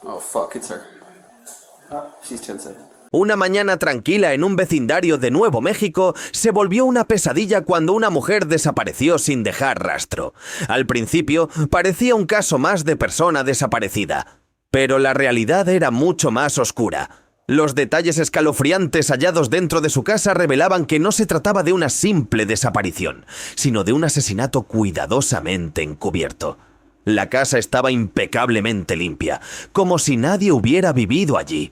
Oh, fuck, it's her. She's 10-7. Una mañana tranquila en un vecindario de Nuevo México se volvió una pesadilla cuando una mujer desapareció sin dejar rastro. Al principio parecía un caso más de persona desaparecida, pero la realidad era mucho más oscura. Los detalles escalofriantes hallados dentro de su casa revelaban que no se trataba de una simple desaparición, sino de un asesinato cuidadosamente encubierto. La casa estaba impecablemente limpia, como si nadie hubiera vivido allí.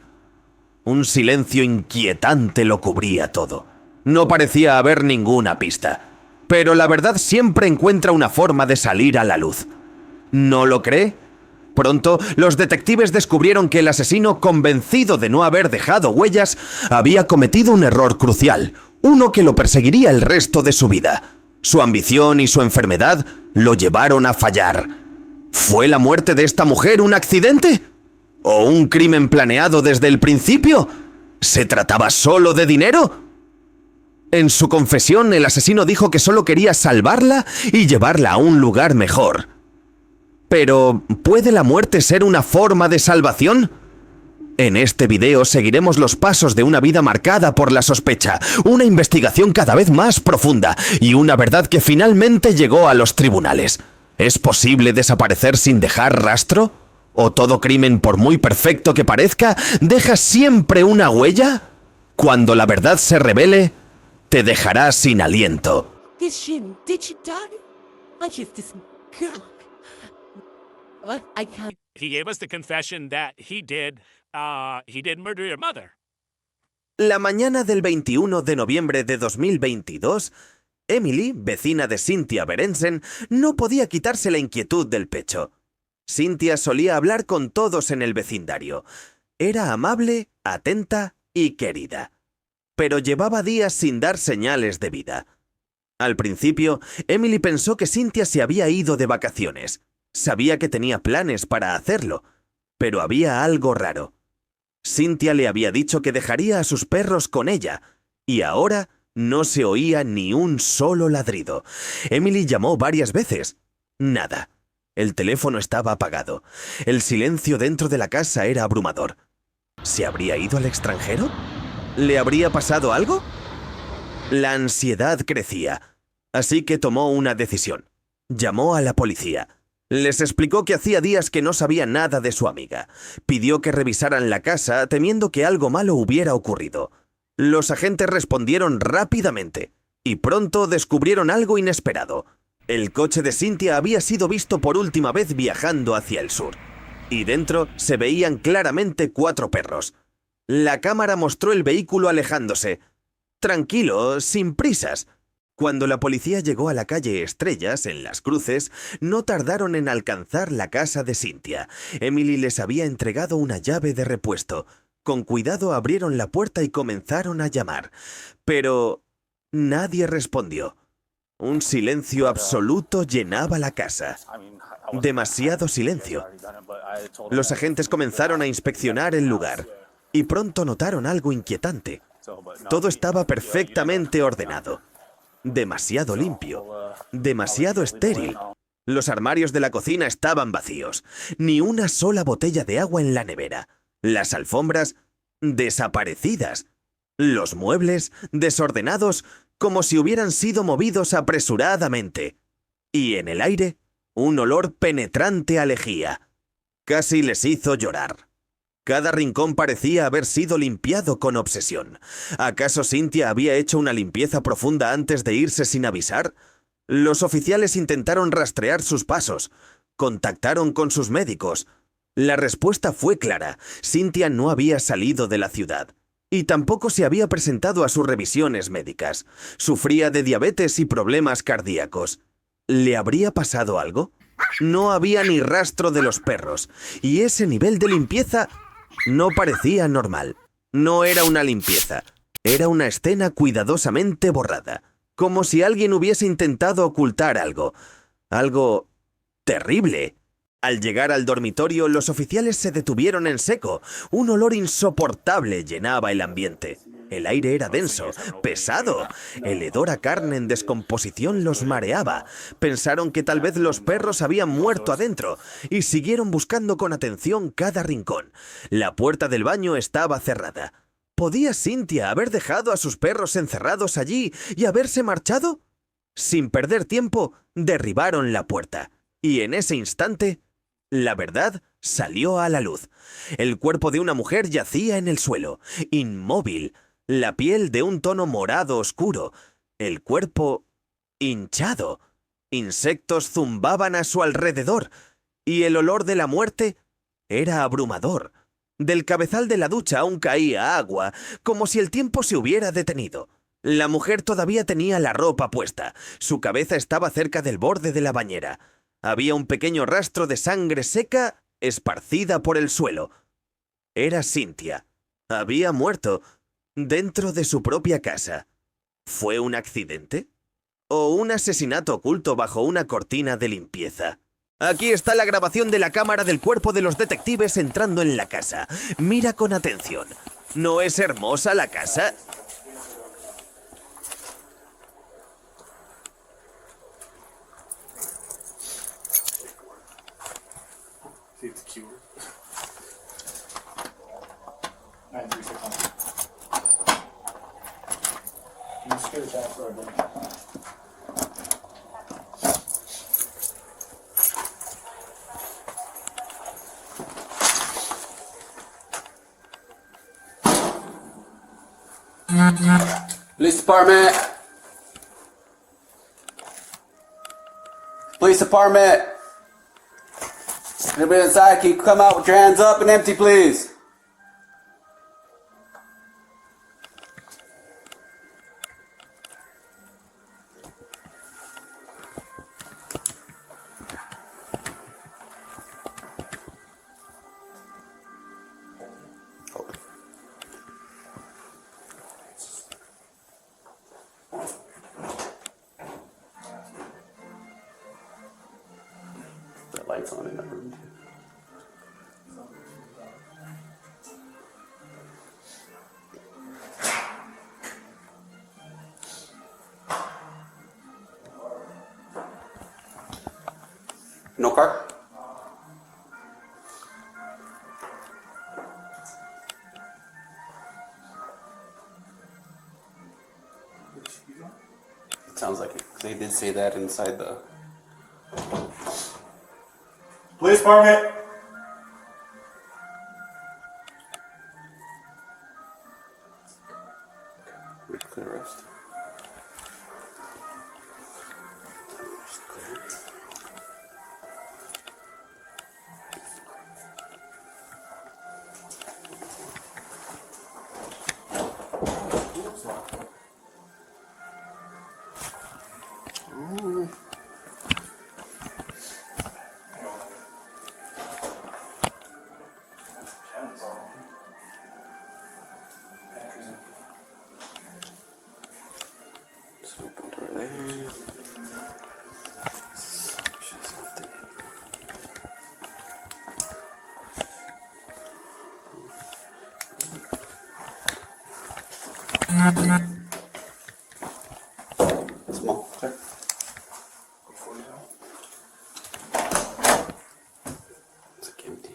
Un silencio inquietante lo cubría todo. No parecía haber ninguna pista. Pero la verdad siempre encuentra una forma de salir a la luz. ¿No lo cree? Pronto, los detectives descubrieron que el asesino, convencido de no haber dejado huellas, había cometido un error crucial, uno que lo perseguiría el resto de su vida. Su ambición y su enfermedad lo llevaron a fallar. ¿Fue la muerte de esta mujer un accidente? ¿O un crimen planeado desde el principio? ¿Se trataba solo de dinero? En su confesión, el asesino dijo que solo quería salvarla y llevarla a un lugar mejor. Pero, ¿puede la muerte ser una forma de salvación? En este video seguiremos los pasos de una vida marcada por la sospecha, una investigación cada vez más profunda y una verdad que finalmente llegó a los tribunales. ¿Es posible desaparecer sin dejar rastro? ¿O todo crimen, por muy perfecto que parezca, deja siempre una huella? Cuando la verdad se revele, te dejará sin aliento. Did she die? I just this girl. What? I can't. He gave us the confession that he did murder your mother. La mañana del 21 de noviembre de 2022, Emily, vecina de Cynthia Berensen, no podía quitarse la inquietud del pecho. Cynthia solía hablar con todos en el vecindario. Era amable, atenta y querida. Pero llevaba días sin dar señales de vida. Al principio, Emily pensó que Cynthia se había ido de vacaciones. Sabía que tenía planes para hacerlo, pero había algo raro. Cynthia le había dicho que dejaría a sus perros con ella, y ahora no se oía ni un solo ladrido. Emily llamó varias veces. Nada. El teléfono estaba apagado. El silencio dentro de la casa era abrumador. ¿Se habría ido al extranjero? ¿Le habría pasado algo? La ansiedad crecía, así que tomó una decisión. Llamó a la policía. Les explicó que hacía días que no sabía nada de su amiga. Pidió que revisaran la casa, temiendo que algo malo hubiera ocurrido. Los agentes respondieron rápidamente, y pronto descubrieron algo inesperado. El coche de Cynthia había sido visto por última vez viajando hacia el sur, y dentro se veían claramente 4 perros. La cámara mostró el vehículo alejándose. Tranquilo, sin prisas. Cuando la policía llegó a la calle Estrellas, en Las Cruces, no tardaron en alcanzar la casa de Cynthia. Emily les había entregado una llave de repuesto. Con cuidado abrieron la puerta y comenzaron a llamar. Pero nadie respondió. Un silencio absoluto llenaba la casa. Demasiado silencio. Los agentes comenzaron a inspeccionar el lugar y pronto notaron algo inquietante. Todo estaba perfectamente ordenado. Demasiado limpio. Demasiado estéril. Los armarios de la cocina estaban vacíos. Ni una sola botella de agua en la nevera. Las alfombras desaparecidas. Los muebles desordenados, como si hubieran sido movidos apresuradamente. Y en el aire, un olor penetrante a lejía. Casi les hizo llorar. Cada rincón parecía haber sido limpiado con obsesión. ¿Acaso Cynthia había hecho una limpieza profunda antes de irse sin avisar? Los oficiales intentaron rastrear sus pasos. Contactaron con sus médicos. La respuesta fue clara. Cynthia no había salido de la ciudad. Y tampoco se había presentado a sus revisiones médicas. Sufría de diabetes y problemas cardíacos. ¿Le habría pasado algo? No había ni rastro de los perros. Y ese nivel de limpieza no parecía normal. No era una limpieza. Era una escena cuidadosamente borrada. Como si alguien hubiese intentado ocultar algo. Algo terrible. Al llegar al dormitorio, los oficiales se detuvieron en seco. Un olor insoportable llenaba el ambiente. El aire era denso, pesado. El hedor a carne en descomposición los mareaba. Pensaron que tal vez los perros habían muerto adentro y siguieron buscando con atención cada rincón. La puerta del baño estaba cerrada. ¿Podía Cynthia haber dejado a sus perros encerrados allí y haberse marchado? Sin perder tiempo, derribaron la puerta. Y en ese instante, la verdad salió a la luz. El cuerpo de una mujer yacía en el suelo, inmóvil, la piel de un tono morado oscuro, el cuerpo hinchado. Insectos zumbaban a su alrededor, y el olor de la muerte era abrumador. Del cabezal de la ducha aún caía agua, como si el tiempo se hubiera detenido. La mujer todavía tenía la ropa puesta. Su cabeza estaba cerca del borde de la bañera. Había un pequeño rastro de sangre seca esparcida por el suelo. Era Cynthia. Había muerto dentro de su propia casa. ¿Fue un accidente? ¿O un asesinato oculto bajo una cortina de limpieza? Aquí está la grabación de la cámara del cuerpo de los detectives entrando en la casa. Mira con atención. ¿No es hermosa la casa? See it's cute. 93600. You just get a chat for a Police department. Police department. Anybody inside, can you come out with your hands up and empty, please? The lights on in that room. No car? It sounds like it. They did say that inside the... Police department. Clear arrest. So open door there. She's not there. Small, clear. It's like empty.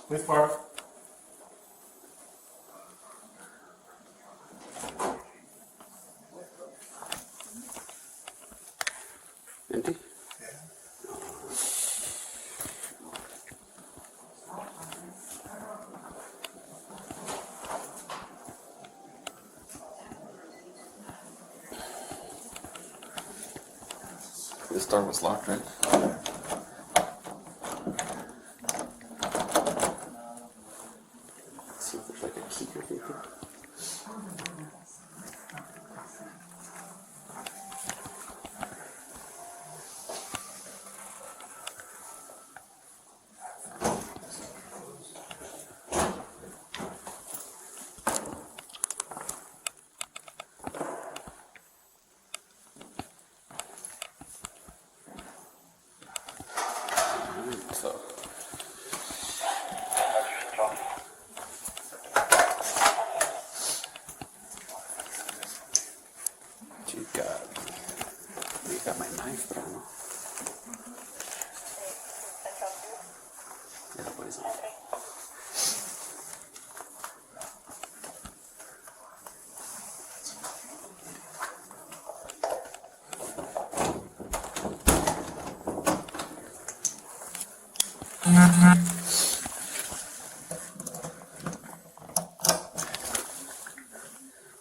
Police department. Empty? This door was locked, right? Let's see if there's like a key or anything. You got my knife, pero no. Ya lo puedes ver.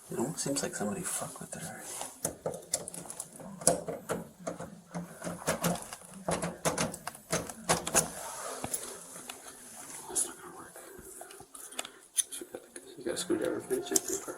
It almost seems like somebody fucked with it already. That's not gonna work. So you got a screwdriver for the check paper.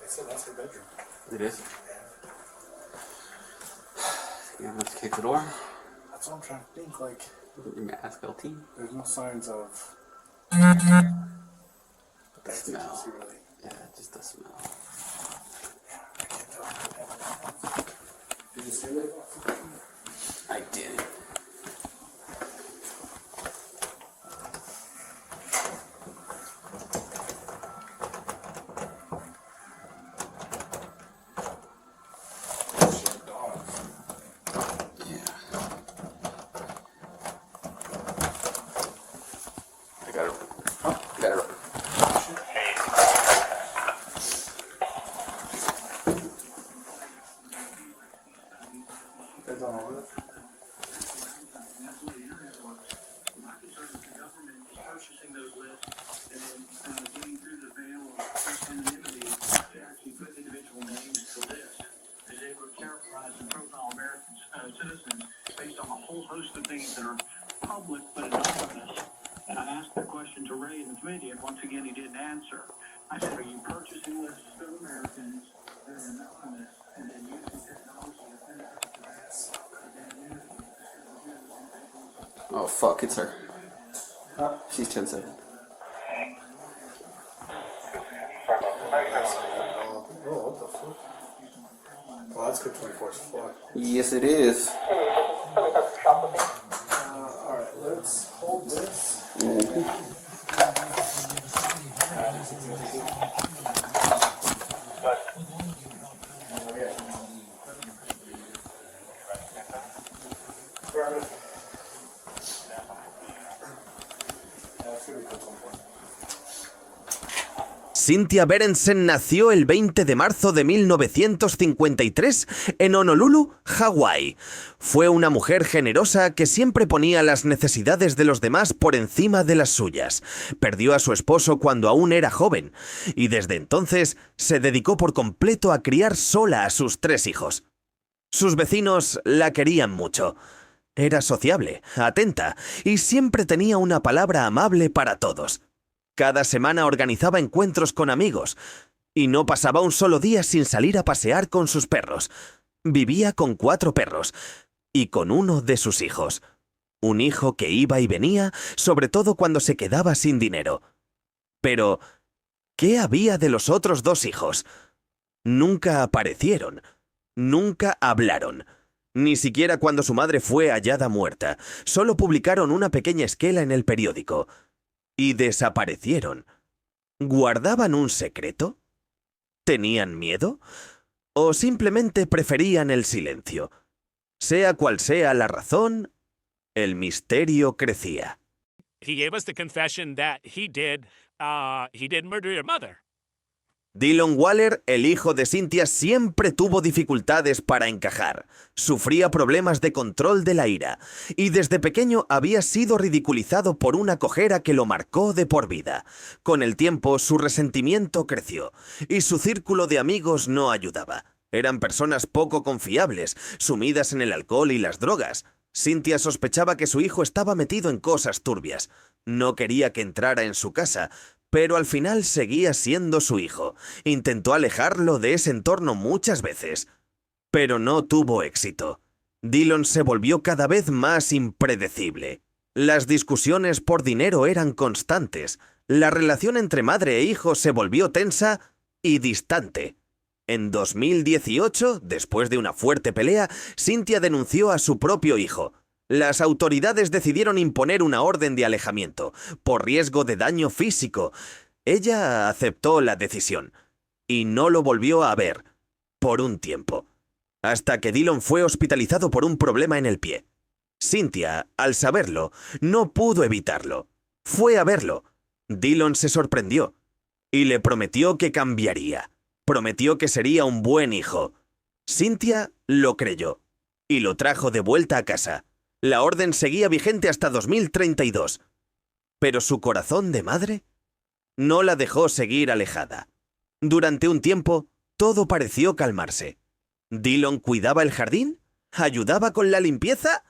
They said that's her bedroom. It is. You have to kick the door. That's what I'm trying to think. Like, You can ask LT. there's no signs of. But that's Smell. really. Yeah, just the smell. I can't tell. Did you see that? I did. Yeah. I got it. Oh, got it. They're done over there. Purchasing those lists and then getting through the veil of anonymity to actually put individual names to lists is able to characterize and profile American citizens based on a whole host of things that are public but anonymous. And I asked that question to Ray in the committee, and once again he didn't answer. I said, are you purchasing lists of Americans that are anonymous and then using technology to penetrate the mass and then using Oh, fuck, it's her. She's 10-7. Oh, what the fuck? Well, that's good 24's fuck. Yes, it is. Alright, let's hold this. Cynthia Berensen nació el 20 de marzo de 1953 en Honolulu, Hawái. Fue una mujer generosa que siempre ponía las necesidades de los demás por encima de las suyas. Perdió a su esposo cuando aún era joven y desde entonces se dedicó por completo a criar sola a sus 3 hijos. Sus vecinos la querían mucho. Era sociable, atenta y siempre tenía una palabra amable para todos. Cada semana organizaba encuentros con amigos y no pasaba un solo día sin salir a pasear con sus perros. Vivía con 4 perros y con uno de sus hijos. Un hijo que iba y venía, sobre todo cuando se quedaba sin dinero. Pero, ¿qué había de los otros 2 hijos? Nunca aparecieron, nunca hablaron. Ni siquiera cuando su madre fue hallada muerta. Solo publicaron una pequeña esquela en el periódico. Y desaparecieron. ¿Guardaban un secreto? ¿Tenían miedo? ¿O simplemente preferían el silencio? Sea cual sea la razón, el misterio crecía. He gave us the confession that he did murder your mother. Dillon Waller, el hijo de Cynthia, siempre tuvo dificultades para encajar. Sufría problemas de control de la ira. Y desde pequeño había sido ridiculizado por una cojera que lo marcó de por vida. Con el tiempo, su resentimiento creció. Y su círculo de amigos no ayudaba. Eran personas poco confiables, sumidas en el alcohol y las drogas. Cynthia sospechaba que su hijo estaba metido en cosas turbias. No quería que entrara en su casa, pero al final seguía siendo su hijo. Intentó alejarlo de ese entorno muchas veces, pero no tuvo éxito. Dillon se volvió cada vez más impredecible. Las discusiones por dinero eran constantes. La relación entre madre e hijo se volvió tensa y distante. En 2018, después de una fuerte pelea, Cynthia denunció a su propio hijo. Las autoridades decidieron imponer una orden de alejamiento, por riesgo de daño físico. Ella aceptó la decisión, y no lo volvió a ver, por un tiempo, hasta que Dillon fue hospitalizado por un problema en el pie. Cynthia, al saberlo, no pudo evitarlo. Fue a verlo. Dillon se sorprendió, y le prometió que cambiaría. Prometió que sería un buen hijo. Cynthia lo creyó, y lo trajo de vuelta a casa. La orden seguía vigente hasta 2032. Pero su corazón de madre no la dejó seguir alejada. Durante un tiempo, todo pareció calmarse. ¿Dillon cuidaba el jardín? ¿Ayudaba con la limpieza?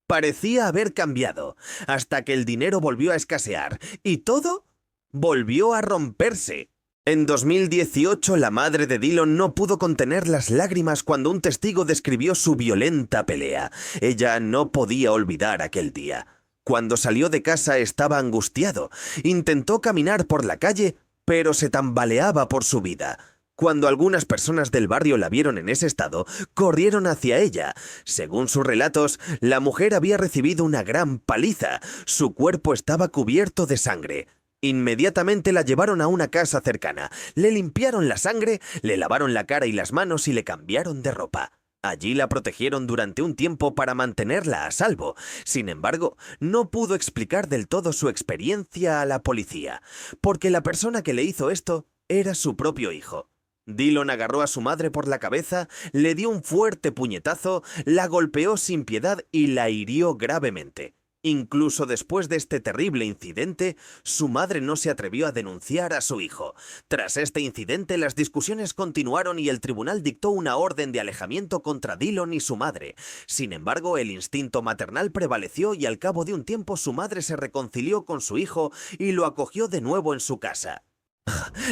Parecía haber cambiado, hasta que el dinero volvió a escasear, y todo volvió a romperse. En 2018, la madre de Dillon no pudo contener las lágrimas cuando un testigo describió su violenta pelea. Ella no podía olvidar aquel día. Cuando salió de casa estaba angustiado. Intentó caminar por la calle, pero se tambaleaba por su vida. Cuando algunas personas del barrio la vieron en ese estado, corrieron hacia ella. Según sus relatos, la mujer había recibido una gran paliza. Su cuerpo estaba cubierto de sangre. Inmediatamente la llevaron a una casa cercana, le limpiaron la sangre, le lavaron la cara y las manos y le cambiaron de ropa. Allí la protegieron durante un tiempo para mantenerla a salvo. Sin embargo, no pudo explicar del todo su experiencia a la policía, porque la persona que le hizo esto era su propio hijo. Dillon agarró a su madre por la cabeza, le dio un fuerte puñetazo, la golpeó sin piedad y la hirió gravemente. Incluso después de este terrible incidente, su madre no se atrevió a denunciar a su hijo. Tras este incidente, las discusiones continuaron y el tribunal dictó una orden de alejamiento contra Dillon y su madre. Sin embargo, el instinto maternal prevaleció y al cabo de un tiempo su madre se reconcilió con su hijo y lo acogió de nuevo en su casa.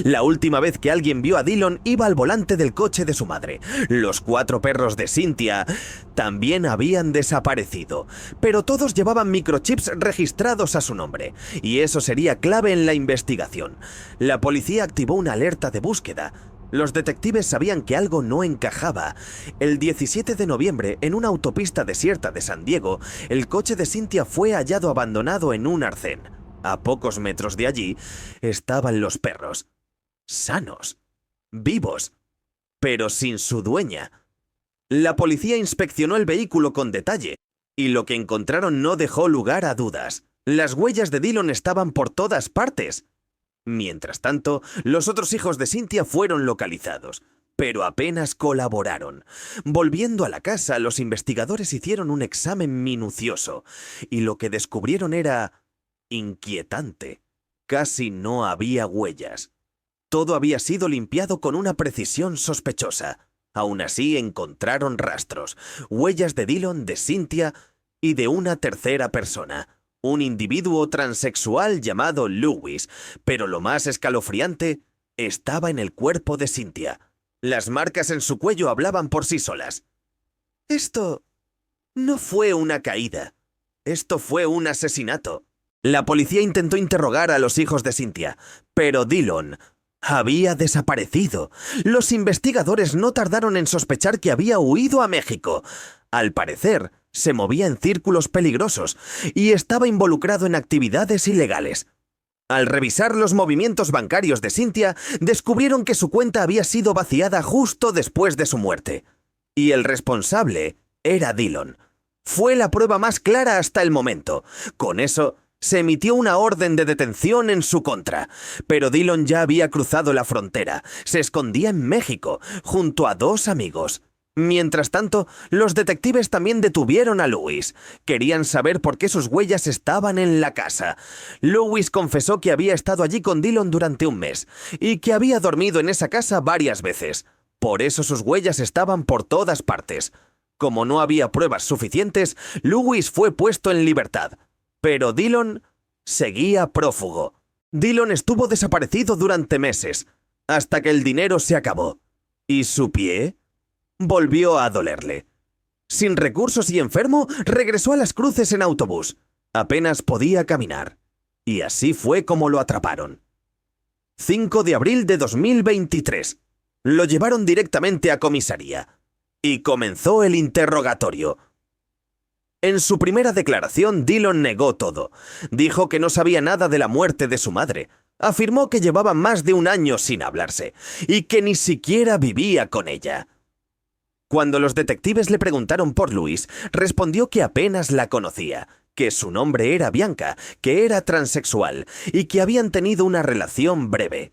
La última vez que alguien vio a Dillon iba al volante del coche de su madre. Los 4 perros de Cynthia también habían desaparecido, pero todos llevaban microchips registrados a su nombre, y eso sería clave en la investigación. La policía activó una alerta de búsqueda. Los detectives sabían que algo no encajaba. El 17 de noviembre, en una autopista desierta de San Diego, el coche de Cynthia fue hallado abandonado en un arcén. A pocos metros de allí estaban los perros, sanos, vivos, pero sin su dueña. La policía inspeccionó el vehículo con detalle, y lo que encontraron no dejó lugar a dudas. Las huellas de Dillon estaban por todas partes. Mientras tanto, los otros hijos de Cynthia fueron localizados, pero apenas colaboraron. Volviendo a la casa, los investigadores hicieron un examen minucioso, y lo que descubrieron era inquietante. Casi no había huellas. Todo había sido limpiado con una precisión sospechosa. Aún así encontraron rastros, huellas de Dillon, de Cynthia y de una tercera persona, un individuo transexual llamado Lewis, pero lo más escalofriante estaba en el cuerpo de Cynthia. Las marcas en su cuello hablaban por sí solas. Esto no fue una caída, esto fue un asesinato. La policía intentó interrogar a los hijos de Cynthia, pero Dillon había desaparecido. Los investigadores no tardaron en sospechar que había huido a México. Al parecer, se movía en círculos peligrosos y estaba involucrado en actividades ilegales. Al revisar los movimientos bancarios de Cynthia, descubrieron que su cuenta había sido vaciada justo después de su muerte. Y el responsable era Dillon. Fue la prueba más clara hasta el momento. Con eso, se emitió una orden de detención en su contra. Pero Dillon ya había cruzado la frontera. Se escondía en México, junto a 2 amigos. Mientras tanto, los detectives también detuvieron a Louis. Querían saber por qué sus huellas estaban en la casa. Louis confesó que había estado allí con Dillon durante un mes y que había dormido en esa casa varias veces. Por eso sus huellas estaban por todas partes. Como no había pruebas suficientes, Louis fue puesto en libertad. Pero Dillon seguía prófugo. Dillon estuvo desaparecido durante meses, hasta que el dinero se acabó. ¿Y su pie? Volvió a dolerle. Sin recursos y enfermo, regresó a Las Cruces en autobús. Apenas podía caminar. Y así fue como lo atraparon. 5 de abril de 2023. Lo llevaron directamente a comisaría. Y comenzó el interrogatorio. En su primera declaración, Dillon negó todo. Dijo que no sabía nada de la muerte de su madre. Afirmó que llevaba más de 1 año sin hablarse y que ni siquiera vivía con ella. Cuando los detectives le preguntaron por Louis, respondió que apenas la conocía, que su nombre era Bianca, que era transexual y que habían tenido una relación breve.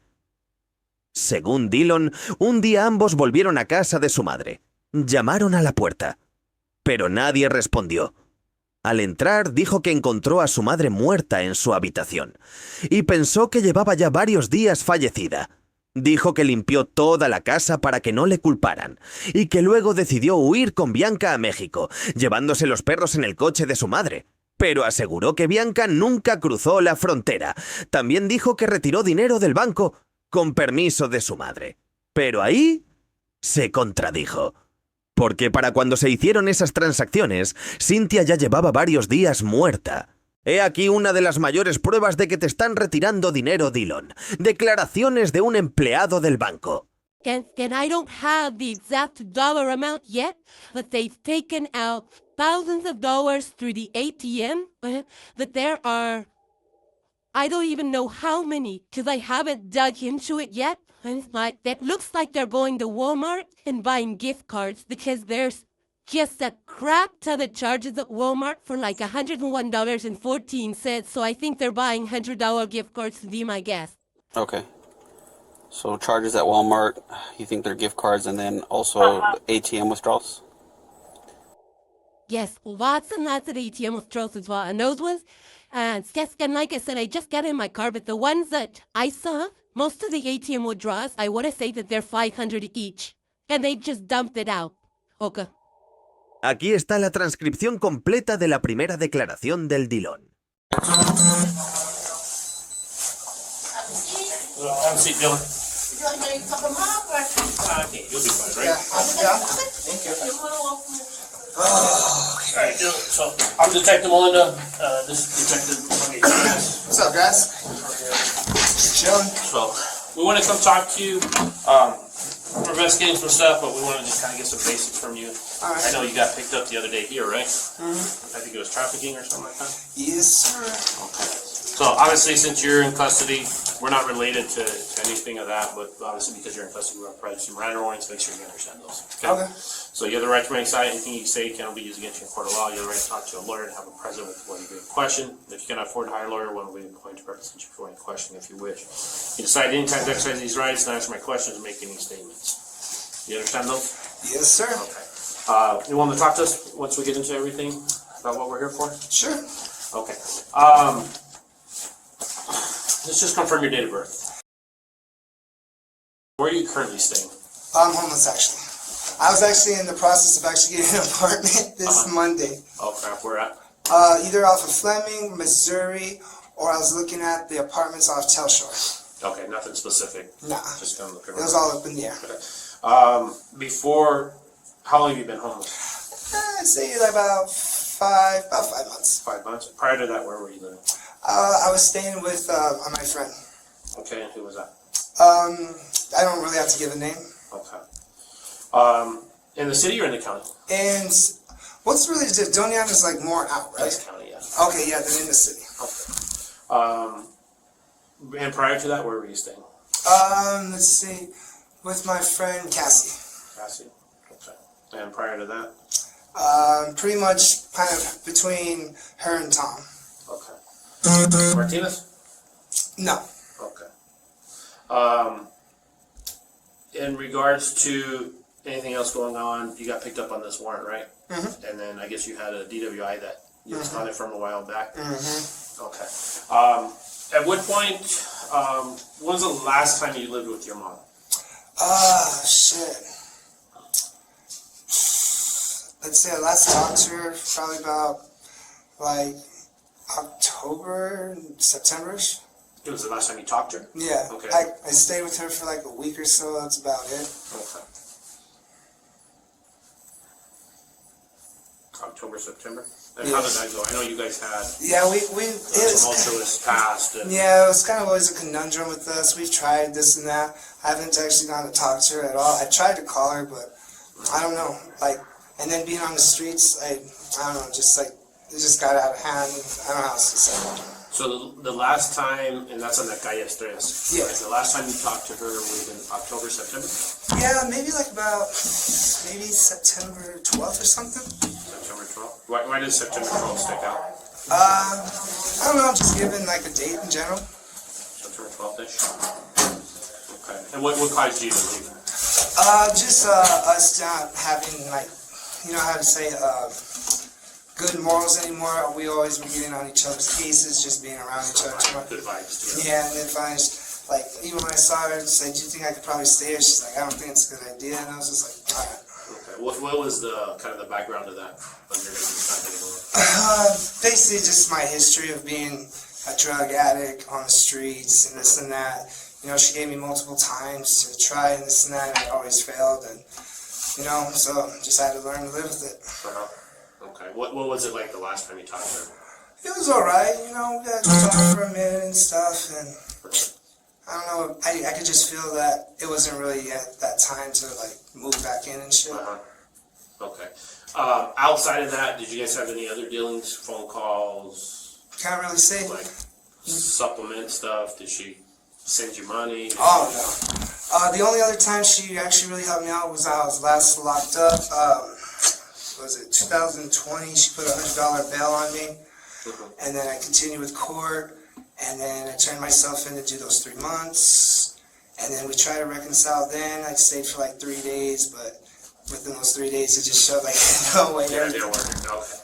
Según Dillon, un día ambos volvieron a casa de su madre. Llamaron a la puerta, pero nadie respondió. Al entrar, dijo que encontró a su madre muerta en su habitación y pensó que llevaba ya varios días fallecida. Dijo que limpió toda la casa para que no le culparan y que luego decidió huir con Bianca a México, llevándose los perros en el coche de su madre. Pero aseguró que Bianca nunca cruzó la frontera. También dijo que retiró dinero del banco con permiso de su madre. Pero ahí se contradijo. Porque para cuando se hicieron esas transacciones, Cynthia ya llevaba varios días muerta. He aquí una de las mayores pruebas de que te están retirando dinero, Dillon. Declaraciones de un empleado del banco. And I don't have the exact dollar amount yet, but they've taken out thousands of dollars through the ATM. But there are, I don't even know how many, because I haven't dug into it yet. And like, that looks like they're going to Walmart and buying gift cards, because there's just a crap ton of charges at Walmart for like $101.14. So I think they're buying $100 gift cards to be my guess. Okay. So charges at Walmart, you think they're gift cards, and then also ATM withdrawals? Yes, lots and lots of ATM withdrawals as well. And those ones, and like I said, I just got in my car, but the ones that I saw, most of the ATM withdrawals, I want to say that they're $500 each. And they just dumped it out. Okay. Aquí está la transcripción completa de la primera declaración del Dillon. Have a seat, Dillon. Would you like me to cup them up or? You'll be fine, right? Yeah. Thank you. Alright, Dillon, so I'm Detective Melinda, this is Detective Money. What's up, guys? Chilling. So, we want to come talk to you. We're investigating some stuff, but we want to just kind of get some basics from you. All right. I know you got picked up the other day here, right? I think it was trafficking or something like that. Yes, sir. Okay. So obviously, since you're in custody, we're not related to anything of that, but obviously because you're in custody, we're going to provide some Miranda warnings to make sure you understand those. Okay. So you have the right to remain silent. Anything you say cannot be used against you in court of law. You have the right to talk to a lawyer and have a present with one being questioned. If you cannot afford to hire a lawyer, one will be appointed to represent you before any question if you wish. You decide any time to exercise these rights and answer my questions and make any statements. You understand those? Yes, sir. Okay. You want to talk to us once we get into everything about what we're here for? Sure. Okay. Let's just confirm your date of birth. Where are you currently staying? I'm homeless, actually. I was actually in the process of actually getting an apartment this Monday. Oh crap, where at? Either off of Fleming, Missouri, or I was looking at the apartments off Telshore. Okay, nothing specific. Nah. Just kind of looking It was around. all up in the air. Before, how long have you been homeless? I'd say like about 5 months. 5 months. Prior to that, where were you living? I was staying with my friend. Okay, and who was that? I don't really have to give a name. Okay. In the city or in the county? And What's really just Dillon is like more out, right? That's county, yeah. Okay, yeah, than in the city. And prior to that, where were you staying? Let's see, with my friend Cassie. Cassie. Okay. And prior to that? Pretty much kind of between her and Tom. Okay. Martinez? No. Okay. In regards to anything else going on, you got picked up on this warrant, right? Mm-hmm. And then I guess you had a DWI that you responded from a while back. Mm-hmm. Okay. At what point? When's the last time you lived with your mom? Shit. Let's say I last talked to her probably about like October, September-ish. It was the last time you talked to her? Yeah. Okay. I stayed with her for like a week or so. That's about it. Okay. October, September? And how did that go? I know you guys had Yeah, it a was. tumultuous past. And Yeah, it was kind of always a conundrum with us. We've tried this and that. I haven't actually gone to talk to her at all. I tried to call her, but I don't know. Like, and then being on the streets, I don't know, just like, it just got out of hand. I don't know how else to say it. so the last time, and that's on that Calle Estrellas. Yeah. The last time you talked to her was in October, September? Yeah, maybe like about, maybe September 12th or something. September 12th? Why does September 12th stick out? I don't know, just giving like a date in general. September 12th-ish? Okay. And what caused you to leave? Just us not having like, you know how to say, good morals anymore. We always were getting on each other's cases, just being around each other too much. Good vibes together. Yeah, and then finally, like, even when I saw her, I said, do you think I could probably stay here? She's like, I don't think it's a good idea. And I was just like, all right. Okay. What was the kind of the background of that? When you're going to be starting to Basically just my history of being a drug addict on the streets and this and that. You know, she gave me multiple times to try and this and that, and I always failed. And, you know, so just had to learn to live with it. Okay. What was it like the last time you talked to her? It was alright, you know, we got to talk for a minute and stuff, and I don't know, I could just feel that it wasn't really yet that time to, like, move back in and shit. Okay. Outside of that, did you guys have any other dealings, phone calls, Can't really say. like supplement stuff? Did she send you money? Oh, no. The only other time she actually really helped me out was I was last locked up. Was it 2020? She put a $100 bail on me, and then I continued with court, and then I turned myself in to do those 3 months, and then we tried to reconcile then. I stayed for like 3 days, but within those 3 days it just showed like no way. Yeah, it didn't work. Okay.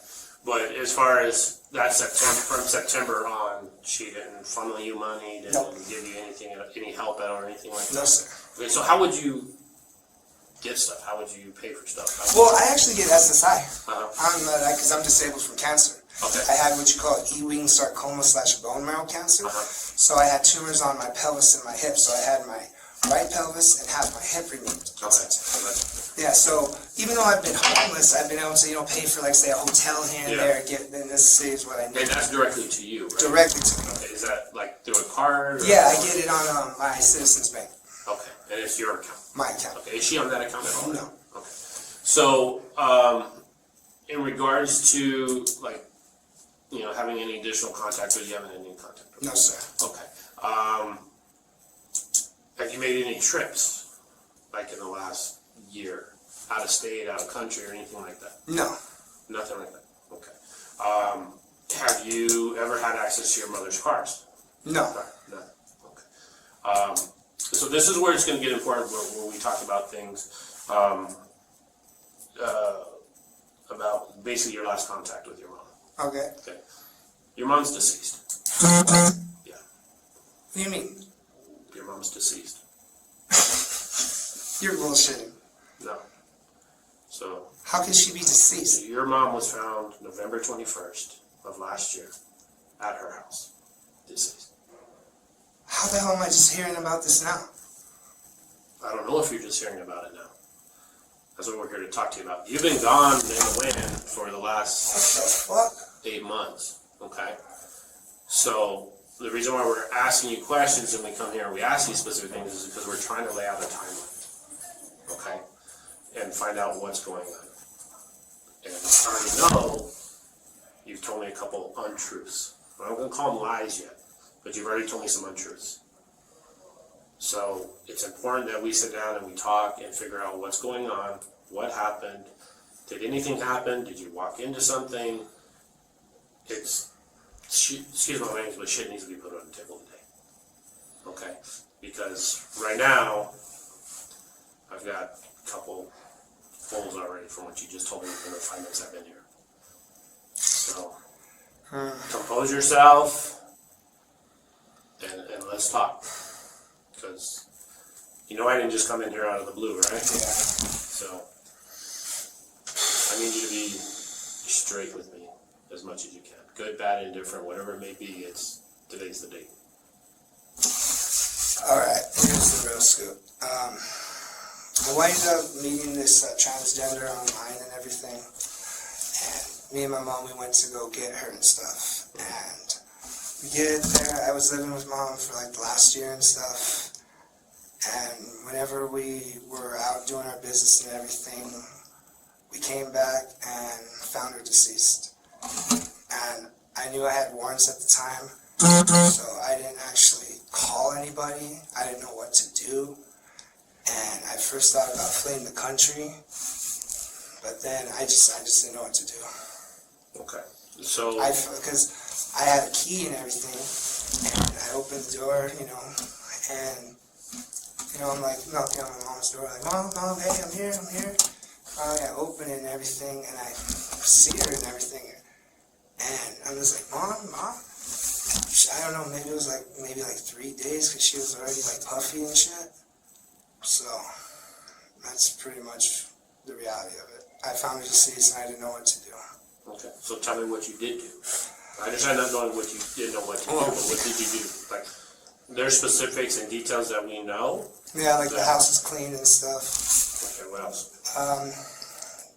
But as far as that September, from September on, she didn't funnel you money, didn't Nope. give you anything, any help out or anything like that? No, sir. Okay, so how would you get stuff? How would you pay for stuff? Well, I actually get SSI. Uh-huh. Because I'm disabled from cancer. Okay. I had what you call Ewing sarcoma / bone marrow cancer. Uh-huh. So I had tumors on my pelvis and my hip. So I had my right pelvis and half my hip removed. Okay. Yeah, so even though I've been homeless, I've been able to, you know, pay for like say a hotel here and there, then this saves what I And need. that's directly to you, right? Directly to me. Okay, is that like through a card? Or? Yeah, I get it on my Citizens Bank, Okay, and it's your account. my account. Okay, is she on that account at all? No. Okay. So, in regards to like, you know, having any additional contact with you, haven't had any contact with No, sir. Okay. Have you made any trips, like in the last year, out of state, out of country, or anything like that? No. Nothing like that. Okay. Have you ever had access to your mother's cars? No. No. Okay. So this is where it's going to get important, where we talk about things about basically your last contact with your mom. Okay. Okay. Your mom's deceased. Yeah. What do you mean? Your mom's deceased. You're bullshitting. No. So How can she be deceased? your mom was found November 21st of last year at her house, deceased. How the hell am I just hearing about this now? I don't know if you're just hearing about it now. That's what we're here to talk to you about. You've been gone in the wind for the last What the fuck? 8 months, okay? So the reason why we're asking you questions and we come here and we ask you specific things is because we're trying to lay out a timeline, okay? And find out what's going on. And I already know you've told me a couple untruths. I'm not gonna call them lies yet, but you've already told me some untruths. So it's important that we sit down and we talk and figure out what's going on, what happened, did anything happen, did you walk into something? Excuse my language, but shit needs to be put on the table today. Okay? Because right now, I've got a couple holes already from what you just told me in the 5 minutes I've been here. So, compose yourself and let's talk. Because you know I didn't just come in here out of the blue, right? Yeah. So I need you to be straight with me as much as you can. Good, bad, indifferent, whatever it may be, today's the date. Alright, here's the real scoop. I ended up meeting this transgender online and everything. And me and my mom, we went to go get her and stuff. And we get there, I was living with mom for like the last year and stuff. And whenever we were out doing our business and everything, we came back and found her deceased. And I knew I had warrants at the time, so I didn't actually call anybody. I didn't know what to do. And I first thought about fleeing the country, but then I just didn't know what to do. Okay. So Because I had a key and everything, and I opened the door, and I'm like knocking on my mom's door, like, Mom, hey, I'm here. Finally, I open it and everything, and I see her and everything, and I'm just like, Mom? I don't know, maybe it was like 3 days, because she was already like puffy and shit. So, that's pretty much the reality of it. I found her deceased, and I didn't know what to do. okay. So tell me what you did do. I understand not knowing what you didn't know what to do, but what did you do? Like, there's specifics and details that we know. Yeah, like the house was clean and stuff. Okay, what else?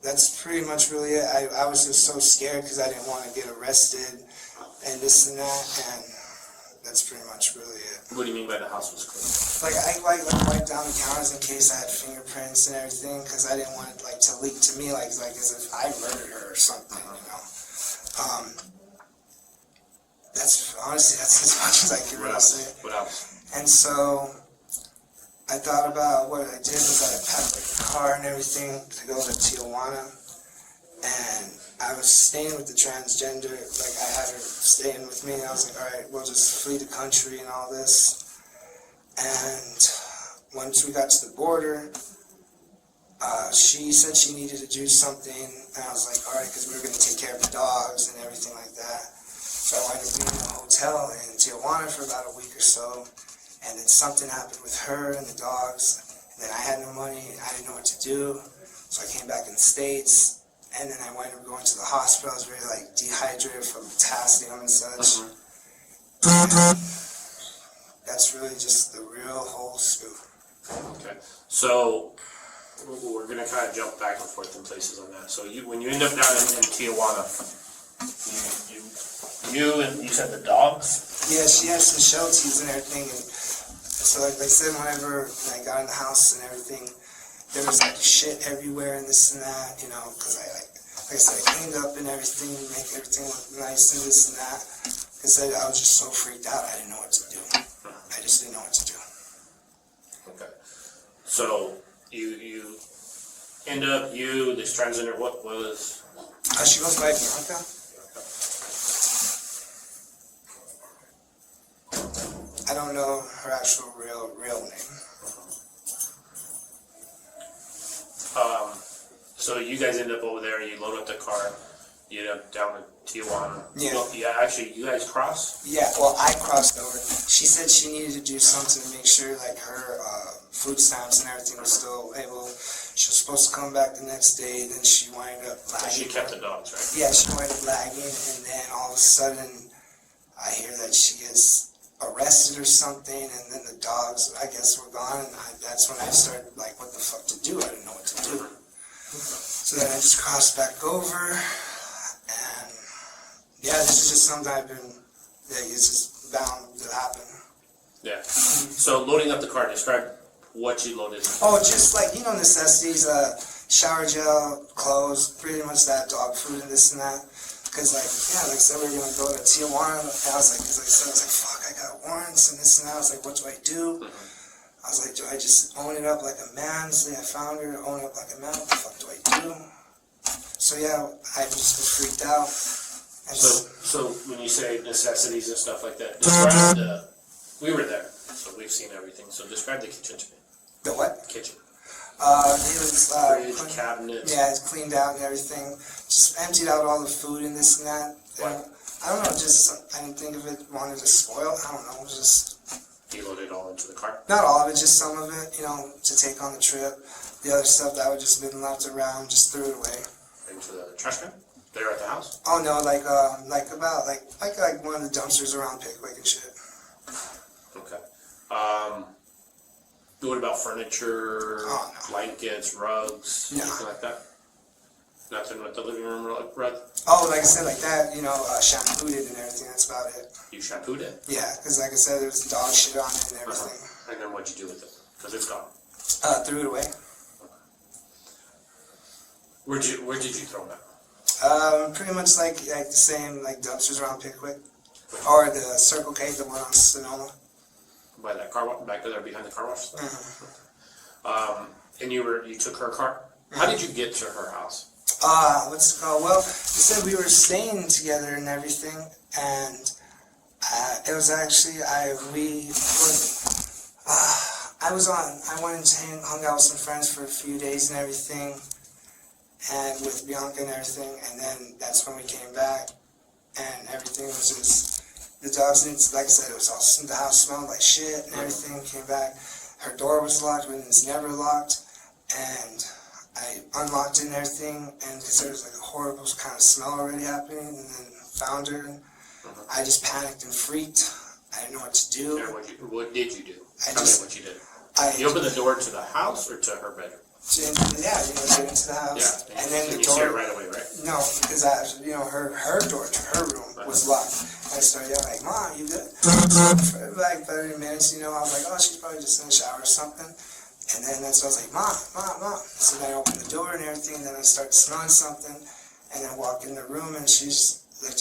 That's pretty much really it. I was just so scared because I didn't want to get arrested and this and that, and that's pretty much really it. What do you mean by the house was clean? Like I wiped down the counters in case I had fingerprints and everything, because I didn't want it to leak to me like as if I murdered her or something, That's honestly as much as I can really say. What else? And so I thought about what I did was I packed like the car and everything to go to Tijuana, and I was staying with the transgender, like I had her staying with me, and I was like, alright, we'll just flee the country and all this. And once we got to the border, she said she needed to do something, and I was like, alright, because we were going to take care of the dogs and everything like that. So I wound up being in a hotel in Tijuana for about a week or so, and then something happened with her and the dogs, and then I had no money, I didn't know what to do, so I came back in the States. And then I wound up going to the hospital. I was very dehydrated from potassium and such. And that's really just the real whole scoop. Okay. So we're gonna kind of jump back and forth in places on that. So when you end up down in Tijuana, you said the dogs? Yeah, she had some shell teeth and everything. And so like I said, whenever I got in the house and everything, there was shit everywhere and this and that, because like I said, I cleaned up and everything, make everything look nice and this and that. I said, I was just so freaked out, I didn't know what to do. I just didn't know what to do. Okay. So you end up, this transgender, what was? She goes by Bianca. I don't know her actual real name. So you guys end up over there, you load up the car, you end up down in Tijuana. Yeah. Actually, you guys cross? Yeah, well, I crossed over. She said she needed to do something to make sure, her food stamps and everything was still able. She was supposed to come back the next day, then she wound up lagging. She kept the dogs, right? Yeah, she wound up lagging, and then all of a sudden, I hear that she gets arrested or something, and then the dogs, I guess, were gone, and that's when I started, what the fuck to do? I didn't know what to do. So then I just crossed back over, and yeah, this is just something it's just bound to happen. Yeah. So loading up the car, describe what you loaded. Oh, just necessities, shower gel, clothes, pretty much that, dog food and this and that. Cause like, yeah, like I said, we were gonna go to Tijuana, and I was like, cause like I said, I was like, fuck, I got warrants and this and that. I was like, what do I do? I was like, do I just own it up like a man? Say I found her, own it up like a man, what the fuck do I do? So yeah, I just was freaked out. And So when you say necessities and stuff like that, describe we were there, so we've seen everything, so describe the kitchen to me. the what? Kitchen. It was, Fridge, cabinets. yeah, it's cleaned out and everything. Just emptied out all the food and this and that. What? I don't know, just, I didn't think of it, wanted to spoil, I don't know, it was just, You loaded it all into the car? not all of it, just some of it, you know, to take on the trip. The other stuff that would just been left around, just threw it away. Into the trash can? There at the house? Oh no, like one of the dumpsters around Pickwick and shit. Okay. What about furniture, Oh, no. blankets, rugs, No. anything like that? Nothing with the living room rug? Oh, like I said, like that, you know, shampooed it and everything, that's about it. You shampooed it? Yeah, because like I said, there's dog shit on it and everything. And then what'd you do with it? Because it's gone. Threw it away. Where did you throw them at? Pretty much like the same like dumpsters around Pickwick, or the Circle K, the one on Sonoma. By that car wash, back there behind the car wash? And you took her car? How did you get to her house? What's it called? Well, they said we were staying together and everything, and it was actually I went and hung out with some friends for a few days and everything, and with Bianca and everything, and then that's when we came back, and everything was just, the dogs, like I said, it was all, the house smelled like shit and everything, came back, her door was locked when it was never locked, and I unlocked it and everything, and because there was like a horrible kind of smell already happening, and then found her, and I just panicked and freaked, I didn't know what to do. And what did you do? Tell me what you did. You I opened the door to the house or to her bedroom? Yeah, you know, get into the house, Yeah. and then the you see her door. right away, right? No, because her door to her room was locked. I started yelling like, "Mom, you good?" For like 30 minutes, you know, I was like, "Oh, she's probably just in the shower or something." And then that's when I was like, "Mom." So then I opened the door and everything, and then I started smelling something, and then I walk in the room, and she's like,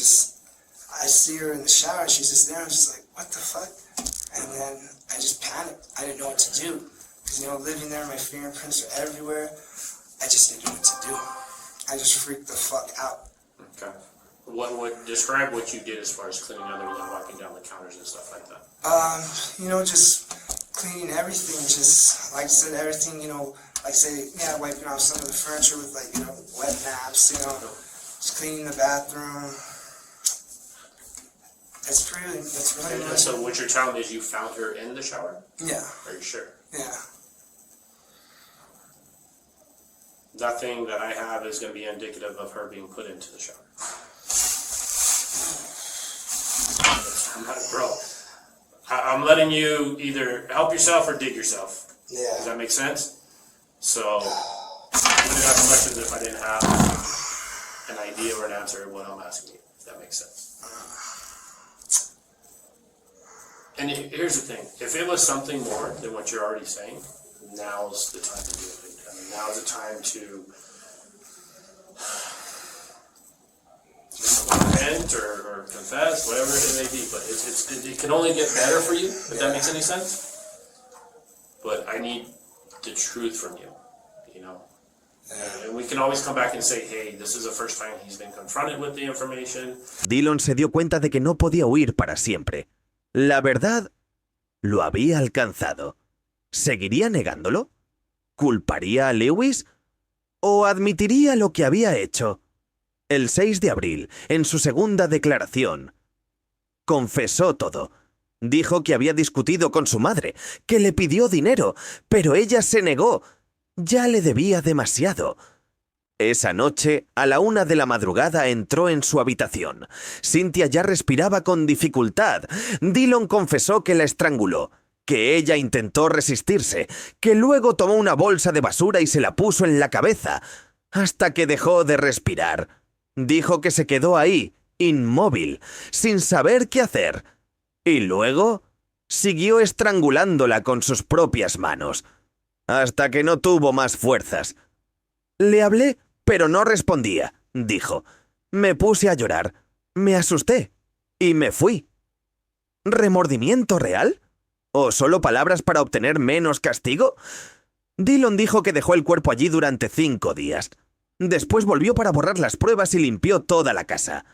I see her in the shower, she's just there, I'm just like, "What the fuck?" And then I just panicked. I didn't know what to do. Because, you know, living there, my fingerprints are everywhere. I just didn't know what to do. I just freaked the fuck out. Okay. Describe what you did as far as cleaning other than walking down the counters and stuff like that. You know, just cleaning everything. Just, like I said, everything, you know, like say, yeah, wiping off some of the furniture with, like, you know, wet naps, you know. Just cleaning the bathroom. That's really And much. so what you're telling me is you found her in the shower? Yeah, Are you sure? yeah. Nothing that I have is going to be indicative of her being put into the shower. I'm not, bro. I'm letting you either help yourself or dig yourself. Does Yeah. that make sense? So I wouldn't ask questions if I didn't have an idea or an answer of what I'm asking you. If that makes sense. And here's the thing: if it was something more than what you're already saying, now's the time to do it. I mean, now's the time to repent or confess, whatever it may be. But it can only get better for you, if that makes any sense. But I need the truth from you, you know. And we can always come back and say, hey, this is the first time he's been confronted with the information. Dillon se dio cuenta de que no podía huir para siempre. La verdad lo había alcanzado. ¿Seguiría negándolo? ¿Culparía a Lewis? ¿O admitiría lo que había hecho? El 6 de abril, en su segunda declaración, confesó todo. Dijo que había discutido con su madre, que le pidió dinero, pero ella se negó. Ya le debía demasiado. Esa noche, a la 1 de la madrugada, entró en su habitación. Cynthia ya respiraba con dificultad. Dillon confesó que la estranguló, que ella intentó resistirse, que luego tomó una bolsa de basura y se la puso en la cabeza, hasta que dejó de respirar. Dijo que se quedó ahí, inmóvil, sin saber qué hacer. Y luego siguió estrangulándola con sus propias manos, hasta que no tuvo más fuerzas. Le hablé, pero no respondía, dijo. Me puse a llorar, me asusté y me fui. ¿Remordimiento real? ¿O solo palabras para obtener menos castigo? Dillon dijo que dejó el cuerpo allí durante 5 días. Después volvió para borrar las pruebas y limpió toda la casa.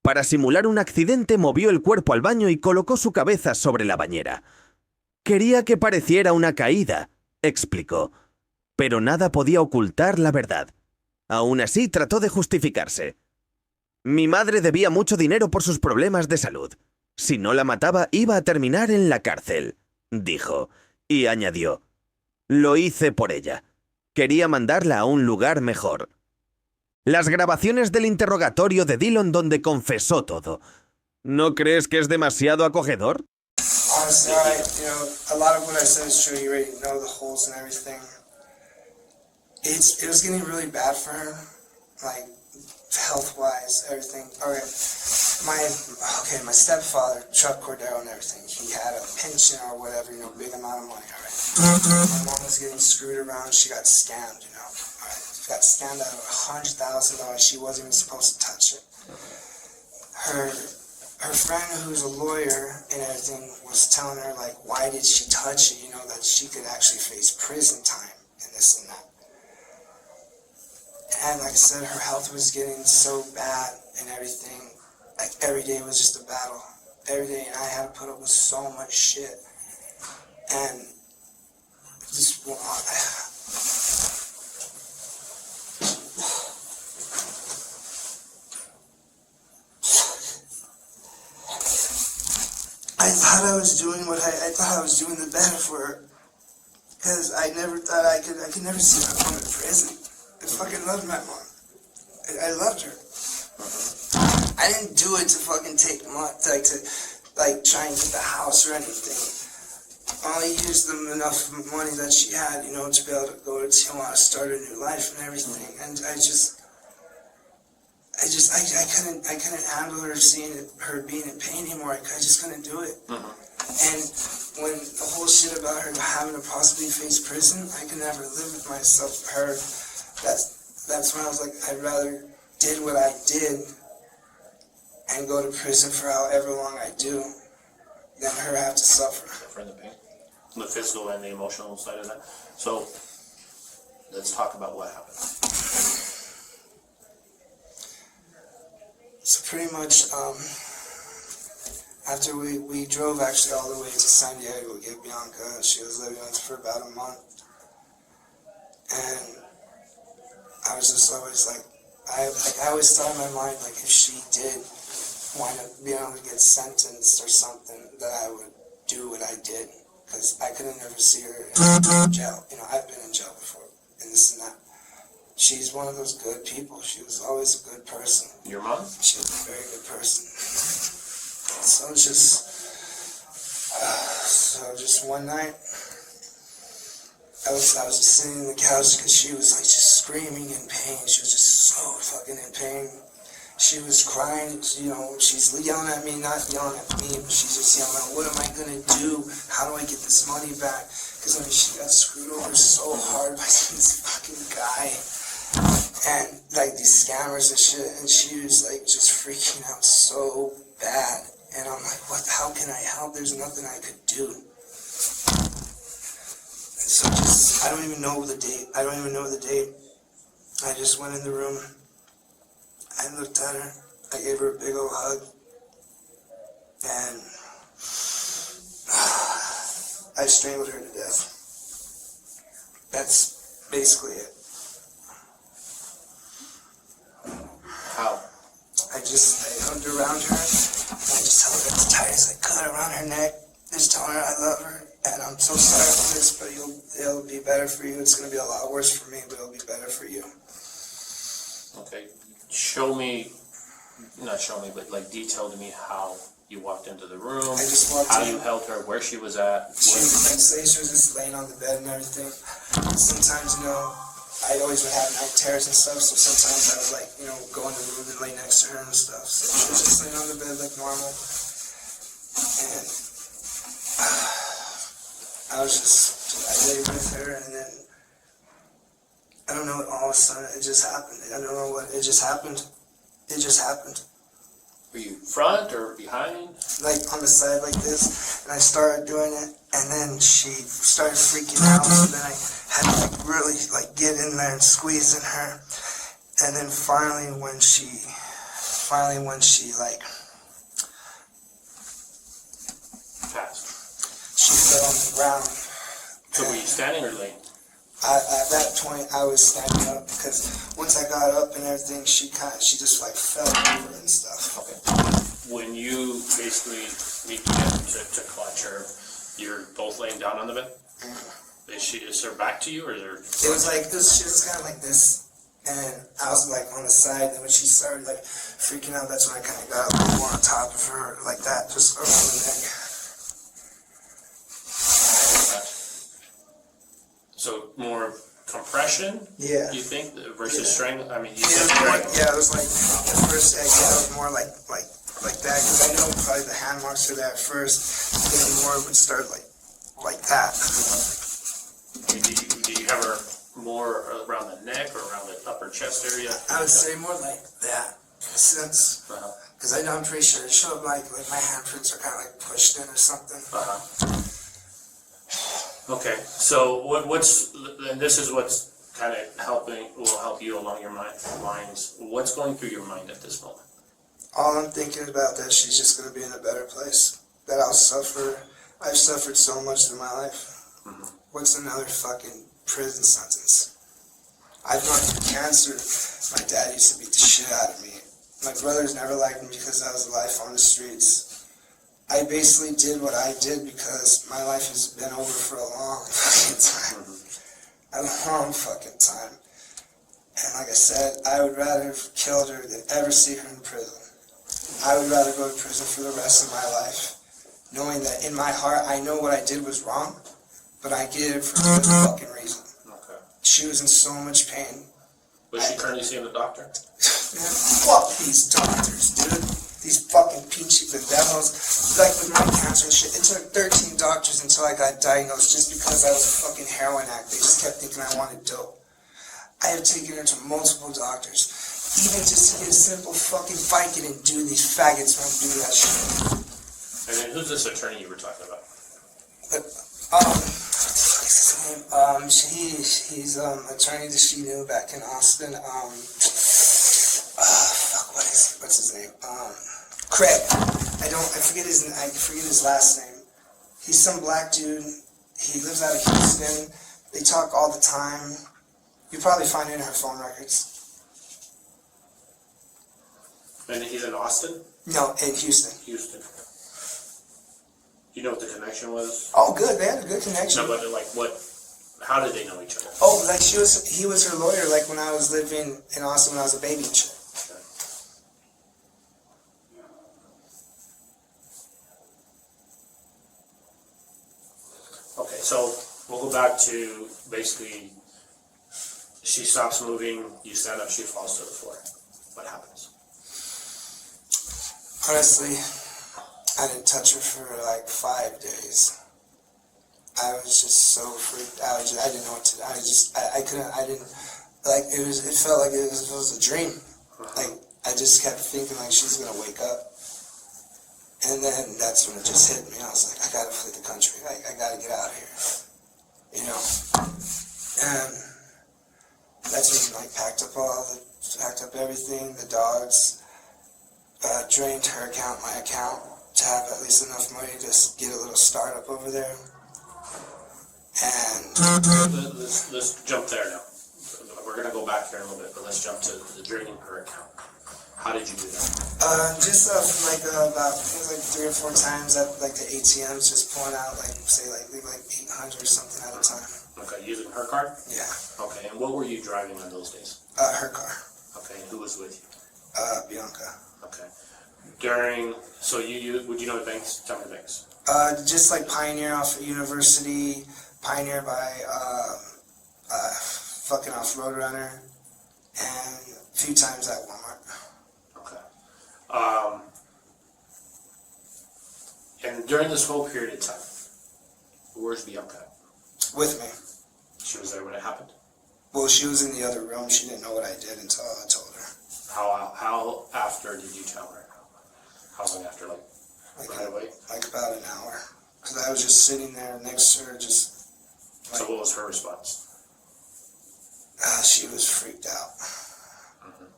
Para simular un accidente, movió el cuerpo al baño y colocó su cabeza sobre la bañera. Quería que pareciera una caída, explicó. Pero nada podía ocultar la verdad. Aún así, trató de justificarse. Mi madre debía mucho dinero por sus problemas de salud. Si no la mataba, iba a terminar en la cárcel, dijo, y añadió. Lo hice por ella. Quería mandarla a un lugar mejor. Las grabaciones del interrogatorio de Dillon donde confesó todo. ¿No crees que es demasiado acogedor? Honestly, a lot of what I said is true. You already know the holes and everything. It was getting really bad for her, like health-wise, everything. My stepfather, Chuck Cordero and everything, he had a pension or whatever, big amount of money, all right? My mom was getting screwed around, she got scammed, all right? She got scammed out of $100,000, she wasn't even supposed to touch it. Her friend who's a lawyer and everything was telling her, like, why did she touch it, that she could actually face prison time and this and that. And like I said, her health was getting so bad and everything. Like every day was just a battle. Every day, and I had to put up with so much shit. And just I thought I was doing I thought I was doing the better for her. Because I never thought I could never see my mom in prison. I fucking loved my mom. I loved her. I didn't do it to fucking take money, to try and get the house or anything. I only used enough money that she had, to be able to go to Tijuana, start a new life and everything. And I couldn't handle her her being in pain anymore. I just couldn't do it. And when the whole shit about her having to possibly face prison, I could never live with myself. That's when I was like, I'd rather did what I did and go to prison for however long I do than her have to suffer. For the pain, the physical and the emotional side of that. So let's talk about what happened. So pretty much, after we drove actually all the way to San Diego to get Bianca, she was living with us for about a month. And I was just always like, I always thought in my mind, like, if she did wind up being able to get sentenced or something, that I would do what I did. Because I couldn't never see her in jail. I've been in jail before, and this and that. She's one of those good people. She was always a good person. Your mom? She was a very good person. So just one night, I was just sitting on the couch because she was like just screaming in pain. She was just so fucking in pain. She was crying, she's yelling at me, not yelling at me, but she's just yelling, what am I gonna do? How do I get this money back? Because she got screwed over so hard by this fucking guy. And like these scammers and shit, and she was like just freaking out so bad. And I'm like, how can I help? There's nothing I could do. And so I don't even know the date. I just went in the room. I looked at her, I gave her a big old hug, and I strangled her to death. That's basically it. How? I hugged around her, and I just held her as tight as I could around her neck, just telling her I love her, and I'm so sorry for this, but it'll be better for you. It's going to be a lot worse for me, but it'll be better for you. Okay. But detail to me how you walked into the room, I just walked how in. you held her, where she was at. She was just laying on the bed and everything. Sometimes, I always would have night terrors and stuff, so sometimes I would go in the room and lay next to her and stuff. So she was just laying on the bed like normal. And I lay with her, and then I don't know, all of a sudden it just happened. I don't know what, it just happened. It just happened. Were you front or behind? Like on the side like this, and I started doing it, and then she started freaking out, so then I had to like really like get in there and squeeze in her, and then finally when she like Passed. she fell on the ground. So were you standing or laying? At that point, I was standing up because once I got up and everything, she just like fell over and stuff. Okay. When you basically meet to clutch her, you're both laying down on the bed? Is her back to you or is her? It was like this. She was kind of like this, and I was like on the side. And when she started like freaking out, that's when I kind of got a little more on top of her, like that, just around the neck. So more compression? Yeah. You think versus strength? I mean, you Yeah, said strength. yeah, it was like at first. Yeah, it was more like that because I know probably the hand marks are there at first. Then more would start like that. Do you have her more around the neck or around the upper chest area? I would say more like that in a sense. Because I'm pretty sure it showed like my handprints are kind of like pushed in or something. Okay, so and this is what's kind of will help you along your lines. What's going through your mind at this moment? All I'm thinking about that she's just going to be in a better place. That I've suffered so much in my life. What's another fucking prison sentence? I've gone through cancer. My dad used to beat the shit out of me. My brothers never liked me because I was a life on the streets. I basically did what I did because my life has been over for a long fucking time. A long fucking time. And like I said, I would rather have killed her than ever see her in prison. I would rather go to prison for the rest of my life, knowing that in my heart I know what I did was wrong, but I did it for a good fucking reason. Okay. She was in so much pain. Was she currently seeing a doctor? Man, fuck these doctors, dude. These fucking peachy bedevils. Like with my cancer and shit, it took 13 doctors until I got diagnosed just because I was a fucking heroin addict. They just kept thinking I wanted dope. I have taken her to multiple doctors. Even just to get a simple fucking Vicodin and do these faggots won't do that shit. And then who's this attorney you were talking about? But, what's his name? He's attorney that she knew back in Austin. What's his name? Craig. I forget his last name. He's some black dude. He lives out of Houston. They talk all the time. You probably find it in her phone records. And he's in Austin? No, in Houston. Houston. You know what the connection was? Oh, good. They had a good connection. No, but like how did they know each other? Oh, like he was her lawyer. Like when I was living in Austin when I was a baby and shit. Okay, so we'll go back to basically she stops moving, you stand up, she falls to the floor. What happens? Honestly, I didn't touch her for like 5 days. I was just so freaked out. I didn't know what to do. I didn't, like, it felt like it was a dream. Like, I just kept thinking like she's gonna wake up. And then that's when it just hit me. I was like, I gotta flee the country. I gotta get out of here. You know? And that's when I packed up everything, the dogs, drained her account, my account, to have at least enough money to just get a little startup over there. And let's jump there now. We're gonna go back here in a little bit, but let's jump to the draining her account. How did you do that? Just about I think like 3 or 4 times at like the ATMs, just pulling out like say like 800 or something at a time. Okay, using her card? Yeah. Okay, and what were you driving on those days? Her car. Okay, and who was with you? Bianca. Okay. So you would you know the banks? Tell me the banks. Just like Pioneer off of University, Pioneer by fucking off Roadrunner, and a few times at Walmart. Okay. And during this whole period of time, where's Bianca? With me. She was there when it happened? Well, she was in the other room. She didn't know what I did until I told her. How after did you tell her? How long after? Like right away? Like about an hour. Because I was just sitting there next to her, just like... So what was her response? She was freaked out.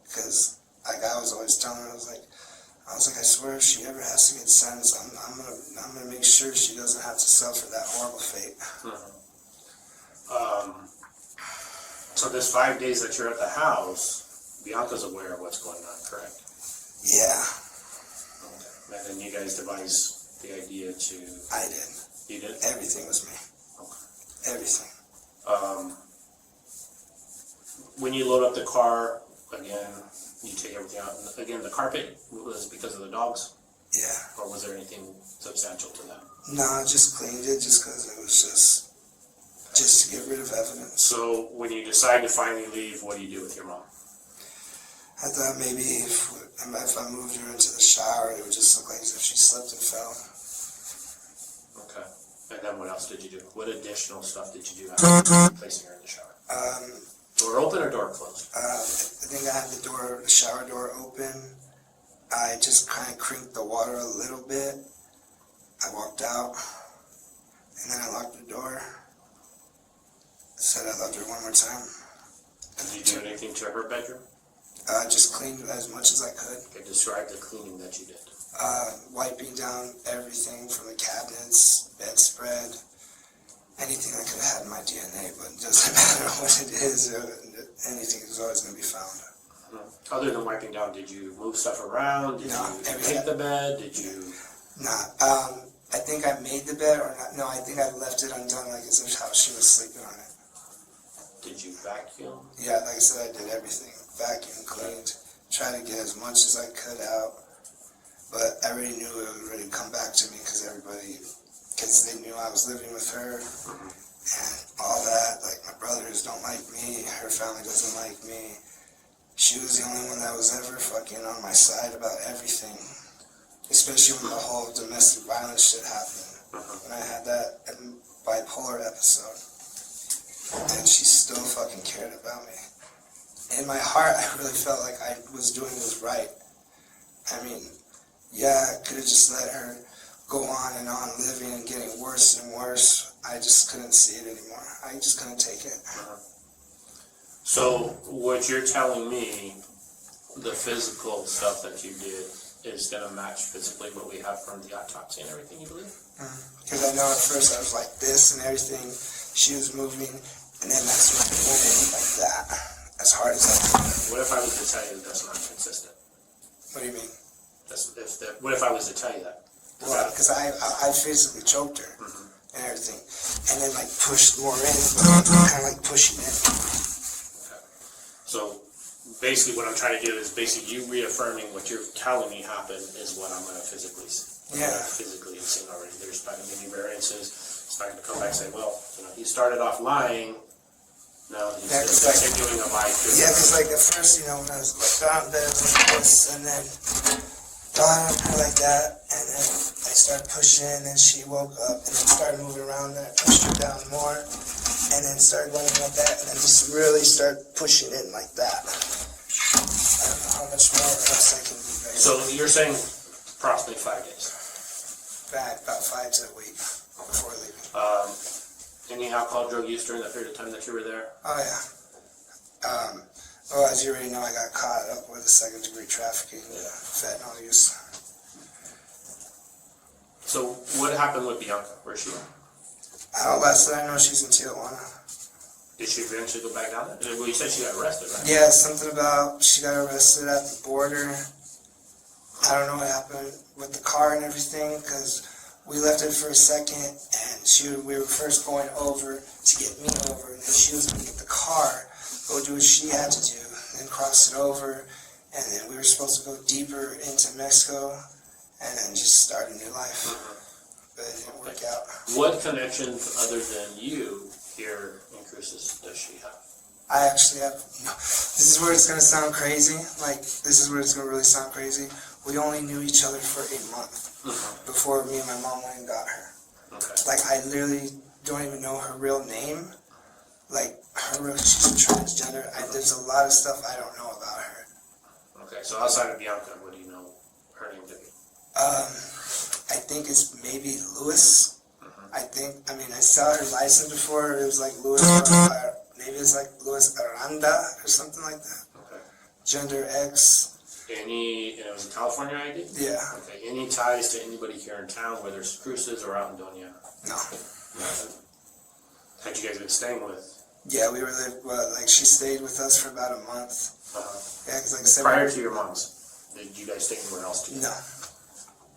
Because like I was always telling her, I was like, I swear if she ever has to get sentenced, I'm gonna make sure she doesn't have to suffer that horrible fate. So this 5 days that you're at the house, Bianca's aware of what's going on, correct? Yeah, Okay. And then you guys devised the idea to... I did. You did? Everything was me. Okay. Everything. When you load up the car, again, you take everything out. Again, the carpet was because of the dogs? Yeah. Or was there anything substantial to that? No, I just cleaned it just because it was just to get rid of evidence. So when you decide to finally leave, what do you do with your mom? I thought maybe if I moved her into the shower, it would just look like as if she slipped and fell. Okay. And then what else did you do? What additional stuff did you do after placing her in the shower? Door open or door closed? I think I had the shower door open. I just kind of crinked the water a little bit. I walked out, and then I locked the door. Said I loved her one more time. Did you do anything to her bedroom? I just cleaned as much as I could. Okay, describe the cleaning that you did. Wiping down everything from the cabinets, bedspread, anything I could have had in my DNA, but it doesn't matter what it is, anything is always going to be found. Other than wiping down, did you move stuff around? Did No, you make the bed? Did you... Nah, I think I made the bed, or not. No, I think I left it undone, like as if how she was sleeping on it. Did you vacuum? Yeah, like I said, I did everything. Vacuum, cleaned, tried to get as much as I could out. But I already knew it would really come back to me because they knew I was living with her and all that. Like, my brothers don't like me, her family doesn't like me. She was the only one that was ever fucking on my side about everything. Especially when the whole domestic violence shit happened. When I had that bipolar episode. And she still fucking cared about me. In my heart, I really felt like I was doing was right. I mean, yeah, I could have just let her go on and on living and getting worse and worse. I just couldn't see it anymore. I just couldn't take it. So, what you're telling me, the physical stuff that you did is going to match physically what we have from the autopsy and everything, you believe? Because I know at first I was like this and everything. She was moving, and then that's when I went in like that, as hard as I could. What if I was to tell you that that's not consistent? What do you mean? What if I was to tell you that? Well, because I physically choked her and everything, and then like pushed more in, but kind of like pushing in. Okay. So basically what I'm trying to do is basically you reaffirming what you're telling me happened is what I'm going to physically see. Yeah. Physically see already. There's not going to be any variances. It's not going to come back and say, well, he started off lying. Now he's continuing a lie. Yeah, because like at first, when I was like down in bed like this, and then down like that, and then I started pushing, and then she woke up, and then started moving around, and I pushed her down more, and then started going like that, and then just really started pushing in like that. I don't know how much more else I can do. So you're saying approximately 5 days? Back about 5 to a week before leaving. Any alcohol, drug use during that period of time that you were there? Oh yeah. Well, as you already know, I got caught up with a second-degree trafficking, fentanyl use. So what happened with Bianca? Where's she at? Last that I know, she's in Tijuana. Did she eventually go back down there? Well, you said she got arrested, right? Yeah, something about she got arrested at the border. I don't know what happened with the car and everything, because we left it for a second, and we were first going over to get me over, and then she was going to get the car, go do what she had to do, then cross it over, and then we were supposed to go deeper into Mexico, and then just start a new life. But it didn't work out. What connections other than you here in Cruces does she have? I actually have, this is where it's going to sound crazy, this is where it's going to really sound crazy. We only knew each other for a month before me and my mom went and got her. Okay. Like, I literally don't even know her real name. Like, she's transgender. There's a lot of stuff I don't know about her. Okay, so outside of Bianca, what do you know her name to be? I think it's maybe Louis. I mean, I saw her license before. It was like Louis, maybe it's like Louis Aranda or something like that. Okay. Gender X. And it was a California ID? Yeah. Okay, any ties to anybody here in town, whether it's Cruces or out in Doña? No. Had you guys been staying with? Yeah, we were there, like she stayed with us for about a month. Yeah, because like I said, Prior to your mom's, did you guys stay anywhere else too? No.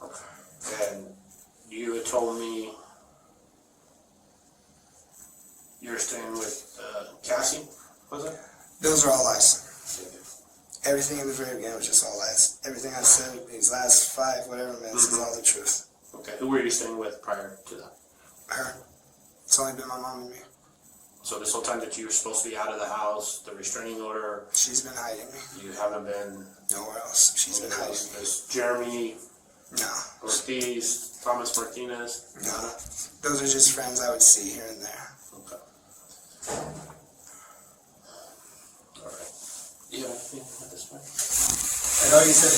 Okay. And you had told me you were staying with Cassie, was it? Those are all lies. Everything in the very beginning was just all lies. Everything I said these last 5, whatever minutes, is all the truth. Okay. Who were you staying with prior to that? Her. It's only been my mom and me. So this whole time that you were supposed to be out of the house, the restraining order, She's been hiding me. you haven't been. Nowhere else. She's been hiding me. There's Jeremy No. Ortiz, Thomas Martinez. No. Those are just friends I would see here and there. Okay. All right. Do you have anything at this point? I know you said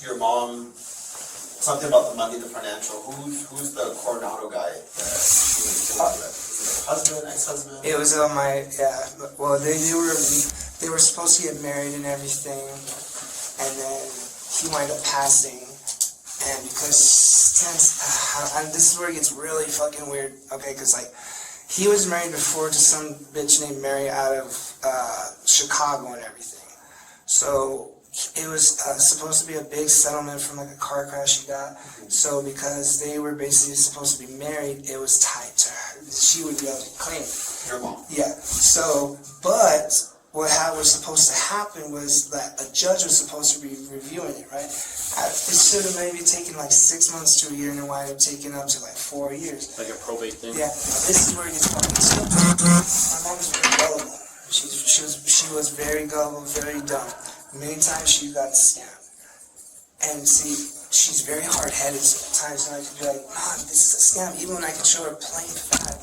your mom, something about the money, the financial. Who's the Coronado guy that she was dealing with? Is it her husband, ex-husband? It was on my, yeah, well, they were supposed to get married and everything, and then he wound up passing, and because and this is where it gets really fucking weird, okay, because like, he was married before to some bitch named Mary out of Chicago and everything, so it was supposed to be a big settlement from like a car crash he got. So because they were basically supposed to be married, it was tied to her. She would be able to claim it. Your mom. Yeah. So, but what was supposed to happen was that a judge was supposed to be reviewing it, right? It should have maybe taken like 6 months to a year, and it wound up taking up to like 4 years. Like a probate thing? Yeah. Now this is where it gets fucking stupid. My mom was very gullible. She was very gullible, very dumb. Many times she got scammed. And see, she's very hard-headed sometimes, and I could be like, Mom, this is a scam, even when I could show her plain fact.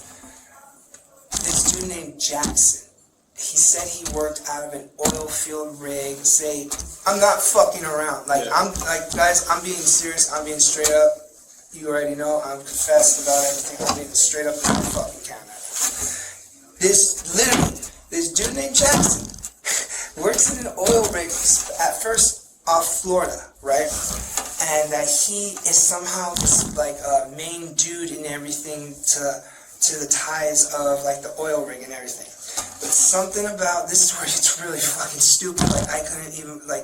This dude named Jackson, he said he worked out of an oil field rig. I'm not fucking around. Like, Yeah. Guys, I'm being serious, I'm being straight up. You already know, I'm confessed about everything, I'm being straight up in the fucking camera. This dude named Jackson works in an oil rig at first off Florida, right? And that he is somehow this like main dude in everything to the ties of like the oil rig and everything. But something about this story, it's really fucking stupid. Like I couldn't even like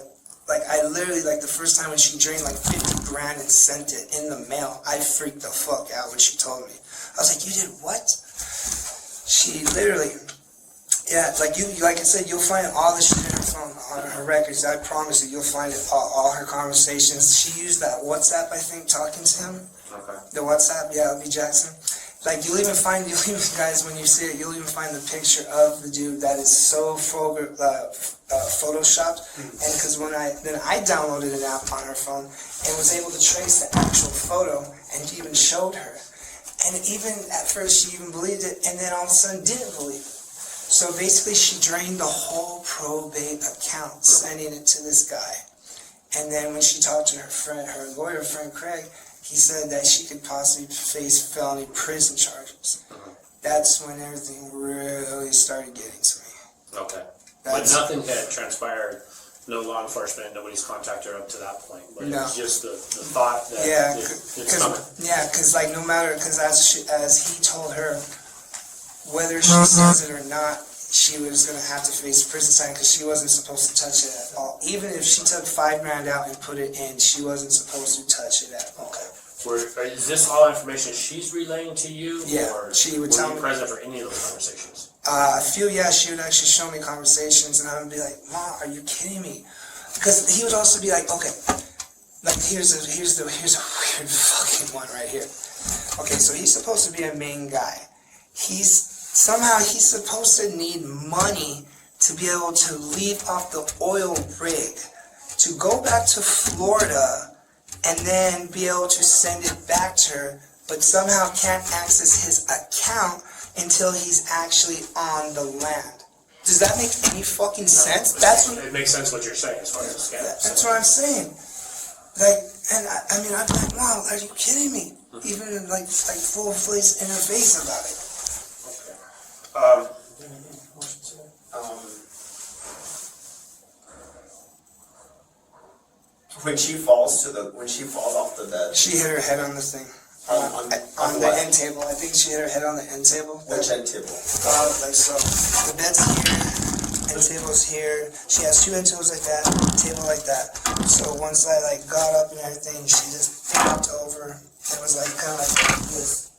I literally like the first time when she drained like 50 grand and sent it in the mail, I freaked the fuck out when she told me. I was like, you did what? She literally. Yeah, like I said, you'll find all the shit in her phone, on her records. I promise you, you'll find it, all her conversations. She used that WhatsApp, I think, talking to him. Okay. The WhatsApp, yeah, it'll be Jackson. Like, guys, when you see it, you'll even find the picture of the dude that is so photoshopped. And because then I downloaded an app on her phone and was able to trace the actual photo and even showed her. And even at first, she even believed it, and then all of a sudden didn't believe it. So basically, she drained the whole probate account, sending it to this guy. And then when she talked to her lawyer friend Craig, he said that she could possibly face felony prison charges. That's when everything really started getting to me. Okay. But nothing had transpired. No law enforcement, nobody's contacted her up to that point. But No. it was just the thought that it's coming. Yeah, because like no matter, because as he told her, whether she says it or not, she was going to have to face prison time because she wasn't supposed to touch it at all. Even if she took $5 grand out and put it in, she wasn't supposed to touch it at all. Is this all information she's relaying to you? Yeah, or she would tell me. Were you present for any of those conversations? She would actually show me conversations, and I would be like, Mom, are you kidding me? Because he would also be like, okay, like here's a weird fucking one right here. Okay, so he's supposed to be a main guy. He's supposed to need money to be able to leave off the oil rig, to go back to Florida, and then be able to send it back to her but somehow can't access his account until he's actually on the land. Does that make any fucking sense? That's what, It makes sense what you're saying as far as the scam. that's what I'm saying. Like, and I mean, I'm like, wow, are you kidding me? Even like full face in her face about it. When she falls off the bed. She hit her head on the thing. On The what? end table. I think she hit her head on the end table. Which end table? Like so. The bed's here, end table's here. She has two end tables like that, table like that. So once I like got up and everything, she just popped over. It was like kind of like this.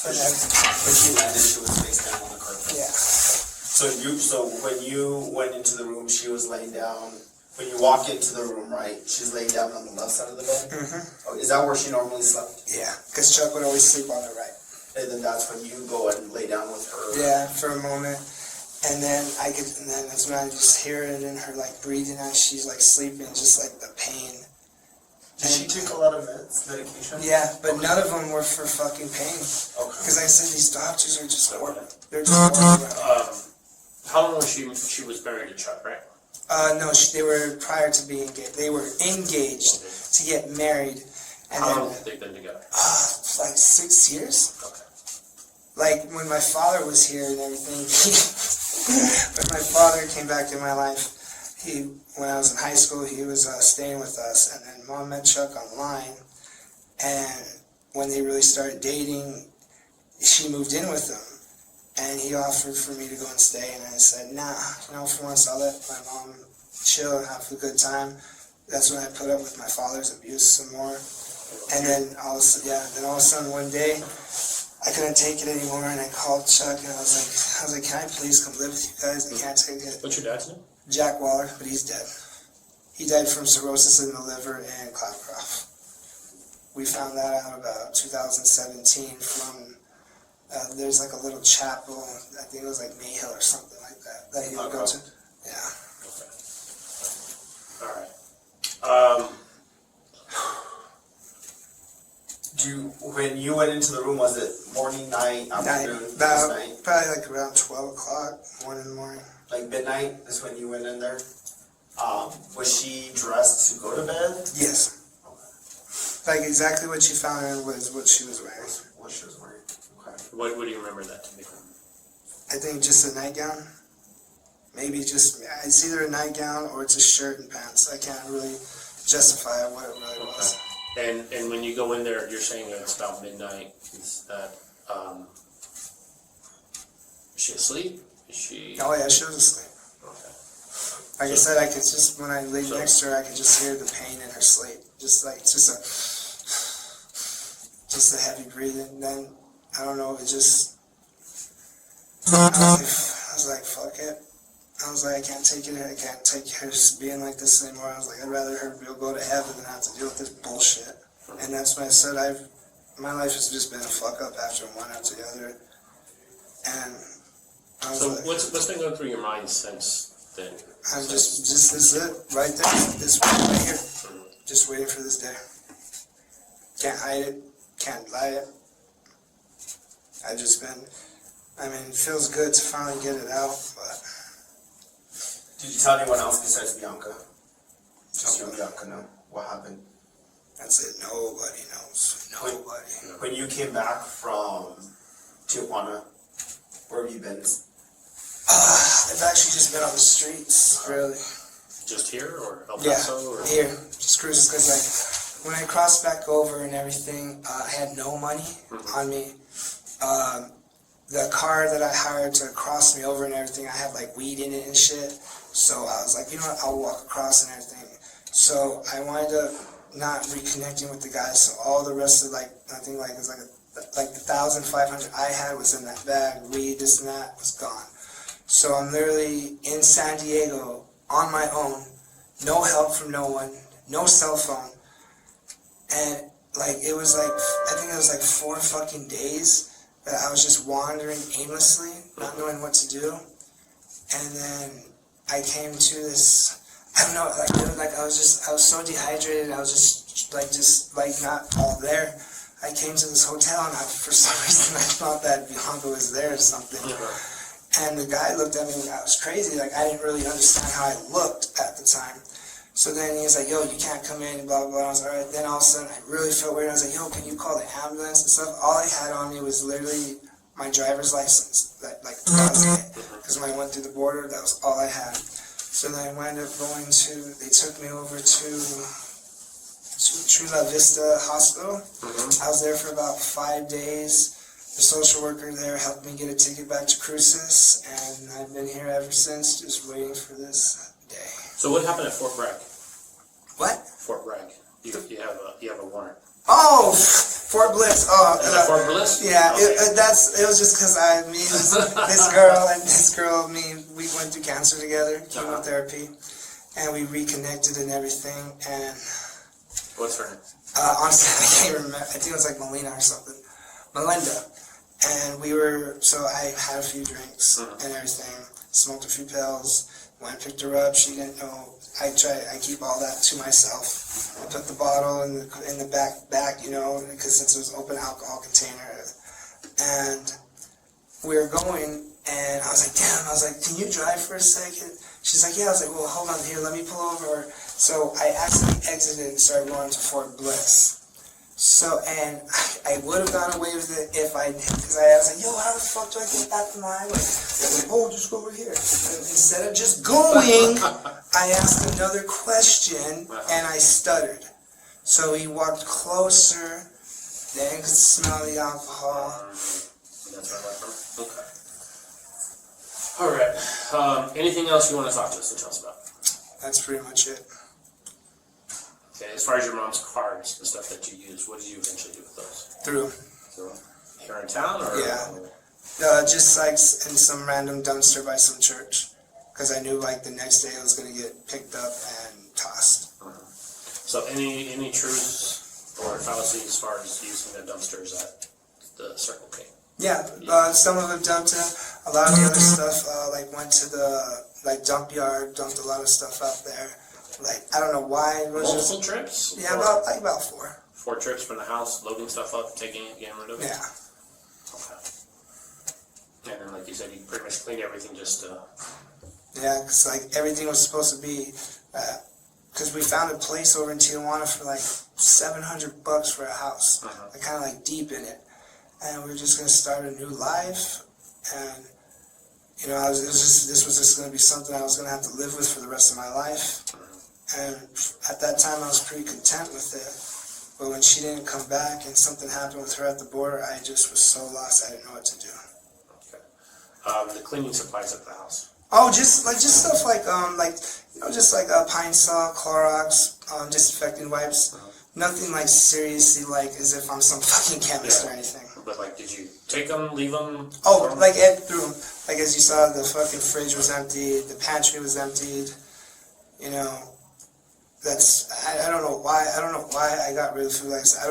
When she landed, she was face down on the carpet. Yeah. So when you went into the room, she was laying down. When you walk into the room, right, she's laying down on the left side of the bed? Oh, is that where she normally slept? Yeah, because Chuck would always sleep on the right. And then that's when you go and lay down with her? Yeah, for a moment. And then that's when I just hear it in her like breathing as she's like sleeping, just like the pain. Did she take a lot of medication? Yeah, but none of them were for fucking pain. Okay. Because like I said, these doctors are just horrible. They're just horrible. How long was she was married to Chuck, right? No, they were prior to being engaged. They were engaged to get married. And How then, long have they been together? like 6 years. Okay. Like when my father was here and everything, when my father came back in my life, when I was in high school, he was staying with us, and then Mom met Chuck online, and when they really started dating, she moved in with him, and he offered for me to go and stay, and I said, nah, for once I'll let my mom chill and have a good time. That's when I put up with my father's abuse some more, and then all of a sudden one day, I couldn't take it anymore, and I called Chuck, and I was like, can I please come live with you guys? I can't take it. What's your dad's name? Jack Waller, but he's dead. He died from cirrhosis in the liver and Cloudcroft. We found that out about 2017 from, there's like a little chapel, I think it was like Mayhill or something like that he would go to. Yeah. Alright. When you went into the room, was it morning, night, afternoon, night? Probably like around 12 o'clock, 1 in the morning. Like midnight is when you went in there? Was she dressed to go to bed? Yes. Like exactly what you found her in was what she was wearing. What she was wearing, okay. What do you remember that to be? I think just a nightgown. Maybe just, it's either a nightgown or it's a shirt and pants. I can't really justify what it really was. And when you go in there, you're saying it's about midnight. Is that, is she asleep? Is she? Oh yeah, she was asleep. Okay. Like I said, I could just, when I laid next to her, I could just hear the pain in her sleep. Just a heavy breathing. And then, I don't know, it just, I was like, fuck it. I was like, I can't take it. I can't take her being like this anymore. I was like, I'd rather her go to heaven than have to deal with this bullshit. And that's when I said, my life has just been a fuck up after one after the other. And I was So like, what's been going through your mind since then? I'm just this is it, right there, this one right here. Just waiting for this day. Can't hide it, can't lie it. I've just been, it feels good to finally get it out, but. Did you tell anyone else besides Bianca? Just you and Bianca know what happened? That's it, nobody knows, nobody. When you came back from Tijuana, where have you been? I've actually just been on the streets, really. Just here or El Yeah, Paso? Or? here, just cruises, because like, when I crossed back over and everything, I had no money on me. The car that I hired to cross me over and everything, I had like weed in it and shit. So I was like, you know what, I'll walk across and everything. So I wound up not reconnecting with the guys, so all the rest of like, I think like, it's like the 1,500 I had was in that bag, weed, this and that, was gone. So I'm literally in San Diego on my own, no help from no one, no cell phone. And like, it was like, I think it was like 4 fucking days that I was just wandering aimlessly, not knowing what to do. And then I came to this, I don't know, like I was so dehydrated, I was just not all there. I came to this hotel and for some reason I thought that Bianca was there or something. And the guy looked at me like I was crazy. Like I didn't really understand how I looked at the time. So then he was like, yo, you can't come in, blah, blah, blah. I was like, all right. Then all of a sudden I really felt weird. I was like, yo, can you call the ambulance and stuff? All I had on me was literally my driver's license, because when I went through the border, that was all I had. So then I wound up they took me over to Chula Vista Hospital. I was there for about 5 days. The social worker there helped me get a ticket back to Cruces, and I've been here ever since, just waiting for this day. So what happened at Fort Bragg? What? Fort Bragg. You have a warrant. Oh, Fort Bliss. Oh, Is that Fort Bliss? Yeah, Okay. it was just because this girl, we went through cancer together, chemotherapy, and we reconnected and everything. And What's her name? honestly, I can't remember. I think it was like Melina or something, Melinda. And so I had a few drinks and everything, smoked a few pills, went and picked her up. She didn't know. I keep all that to myself. I put the bottle in the back, because since it was an open alcohol container. And we were going, and I was like, can you drive for a second? She's like, yeah. I was like, well, hold on here, let me pull over. So I actually exited and started going to Fort Bliss. So, and I would have gone away with it if I did, because I was like, yo, how the fuck do I get back to my highway? They're like, oh, just go over here. And instead of just going, I asked another question, and I stuttered. So he walked closer, then could smell the alcohol. That's right. Okay. All right. Anything else you want to talk to us and tell us about? That's pretty much it. Okay, as far as your mom's cards, the stuff that you use, what did you eventually do with those? Through. So, here in town, or? Yeah. Just like in some random dumpster by some church. Because I knew like the next day it was going to get picked up and tossed. So any truths or fallacies as far as using the dumpsters at the Circle K? Yeah, some of it dumped it. A lot of the other stuff went to the dump yard, dumped a lot of stuff out there. I don't know why. It was Multiple trips? Yeah, about 4. 4 trips from the house, loading stuff up, taking it, getting rid of it? Yeah. Okay. And then, like you said, you pretty much cleaned everything just to... Yeah, because everything was supposed to be... Because we found a place over in Tijuana for $700 for a house. Kind of deep in it. And we were just going to start a new life. And, this was just going to be something I was going to have to live with for the rest of my life. And at that time, I was pretty content with it. But when she didn't come back and something happened with her at the border, I just was so lost, I didn't know what to do. Okay. The cleaning supplies at the house? Oh, just stuff just pine saw, Clorox, disinfecting wipes. Nothing seriously as if I'm some fucking chemist or anything. But did you take them, leave them? Oh, Ed threw them. As you saw, the fucking fridge was emptied, the pantry was emptied. I don't know why I got rid of the food. I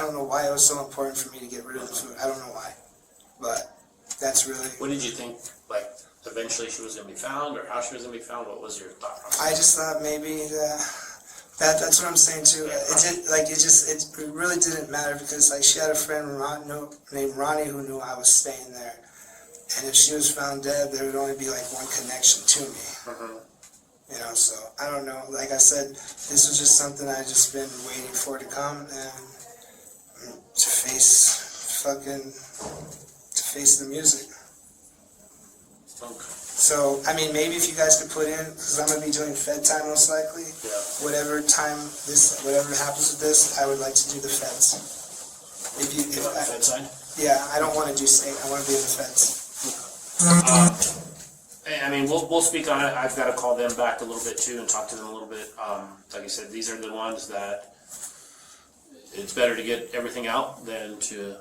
don't know why it was so important for me to get rid of the food. I don't know why, but that's really. What did you think? Eventually she was gonna be found, or how she was gonna be found? What was your thought process? I just thought maybe that's what I'm saying too. It really didn't matter because she had a friend named Ronnie who knew I was staying there, and if she was found dead, there would only be one connection to me. So I don't know. Like I said, this was just something I just been waiting for to come and to face the music. Okay. So, maybe if you guys could put in, because I'm going to be doing Fed time most likely. Yeah. Whatever happens with this, I would like to do the Feds. Fed side? Yeah, I don't want to do state. I want to be in the Feds. We'll speak on it. I've got to call them back a little bit too and talk to them a little bit. Like I said, these are the ones that it's better to get everything out than to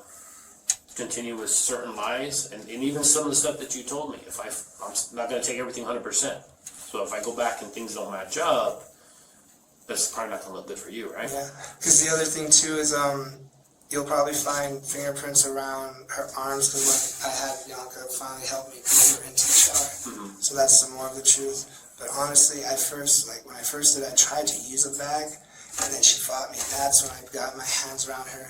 continue with certain lies, and even some of the stuff that you told me. I'm not going to take everything 100%. So if I go back and things don't match up, that's probably not going to look good for you, right? Yeah, because the other thing too is you'll probably find fingerprints around her arms, because I had Bianca finally help me put her into the shower. So that's some more of the truth. But honestly, when I first did, I tried to use a bag, and then she fought me, and that's when I got my hands around her,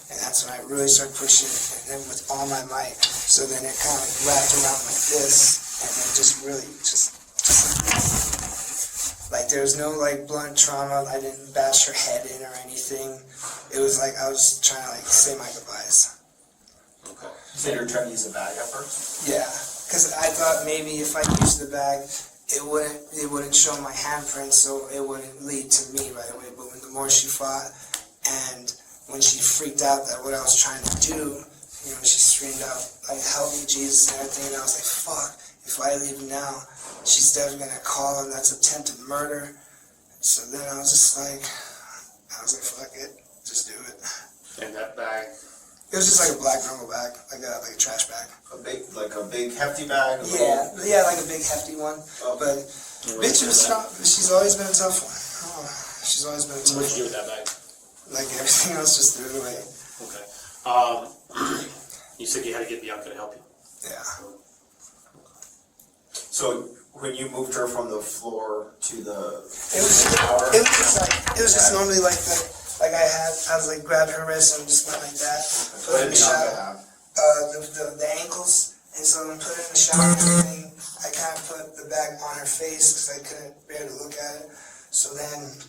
and that's when I really started pushing it, and then with all my might. So then it kind of like wrapped around like this, and then just really, just like there was no like blunt trauma. I didn't bash her head in or anything. It was like I was trying to like say my goodbyes. Okay. So you're trying to use a bag at first? Yeah, because I thought maybe if I used the bag, it wouldn't show my handprints, so it wouldn't lead to me right away. But the more she fought, and when she freaked out that what I was trying to do, you know, she screamed out, like, help me, Jesus, and everything, and I was like, fuck, if I leave now, she's definitely gonna call him, that's attempted murder. So then I was like, fuck it, just do it. And that bag, It was just like a black normal bag, like a trash bag. A big hefty bag? Yeah, like a big hefty one. Okay. But bitch was strong. She's always been a tough one. Oh, she's always been a tough what did you do one. with that bag? Like everything else, just threw it away. Okay. You said you had to get Bianca to help you. Yeah. So when you moved her from the floor to the It was just normally like I was like grabbed her wrist and just went like that. Put her in the shower. The ankles, and so then put her in the shower and everything. I kind of put the bag on her face because I couldn't bear to look at it. So then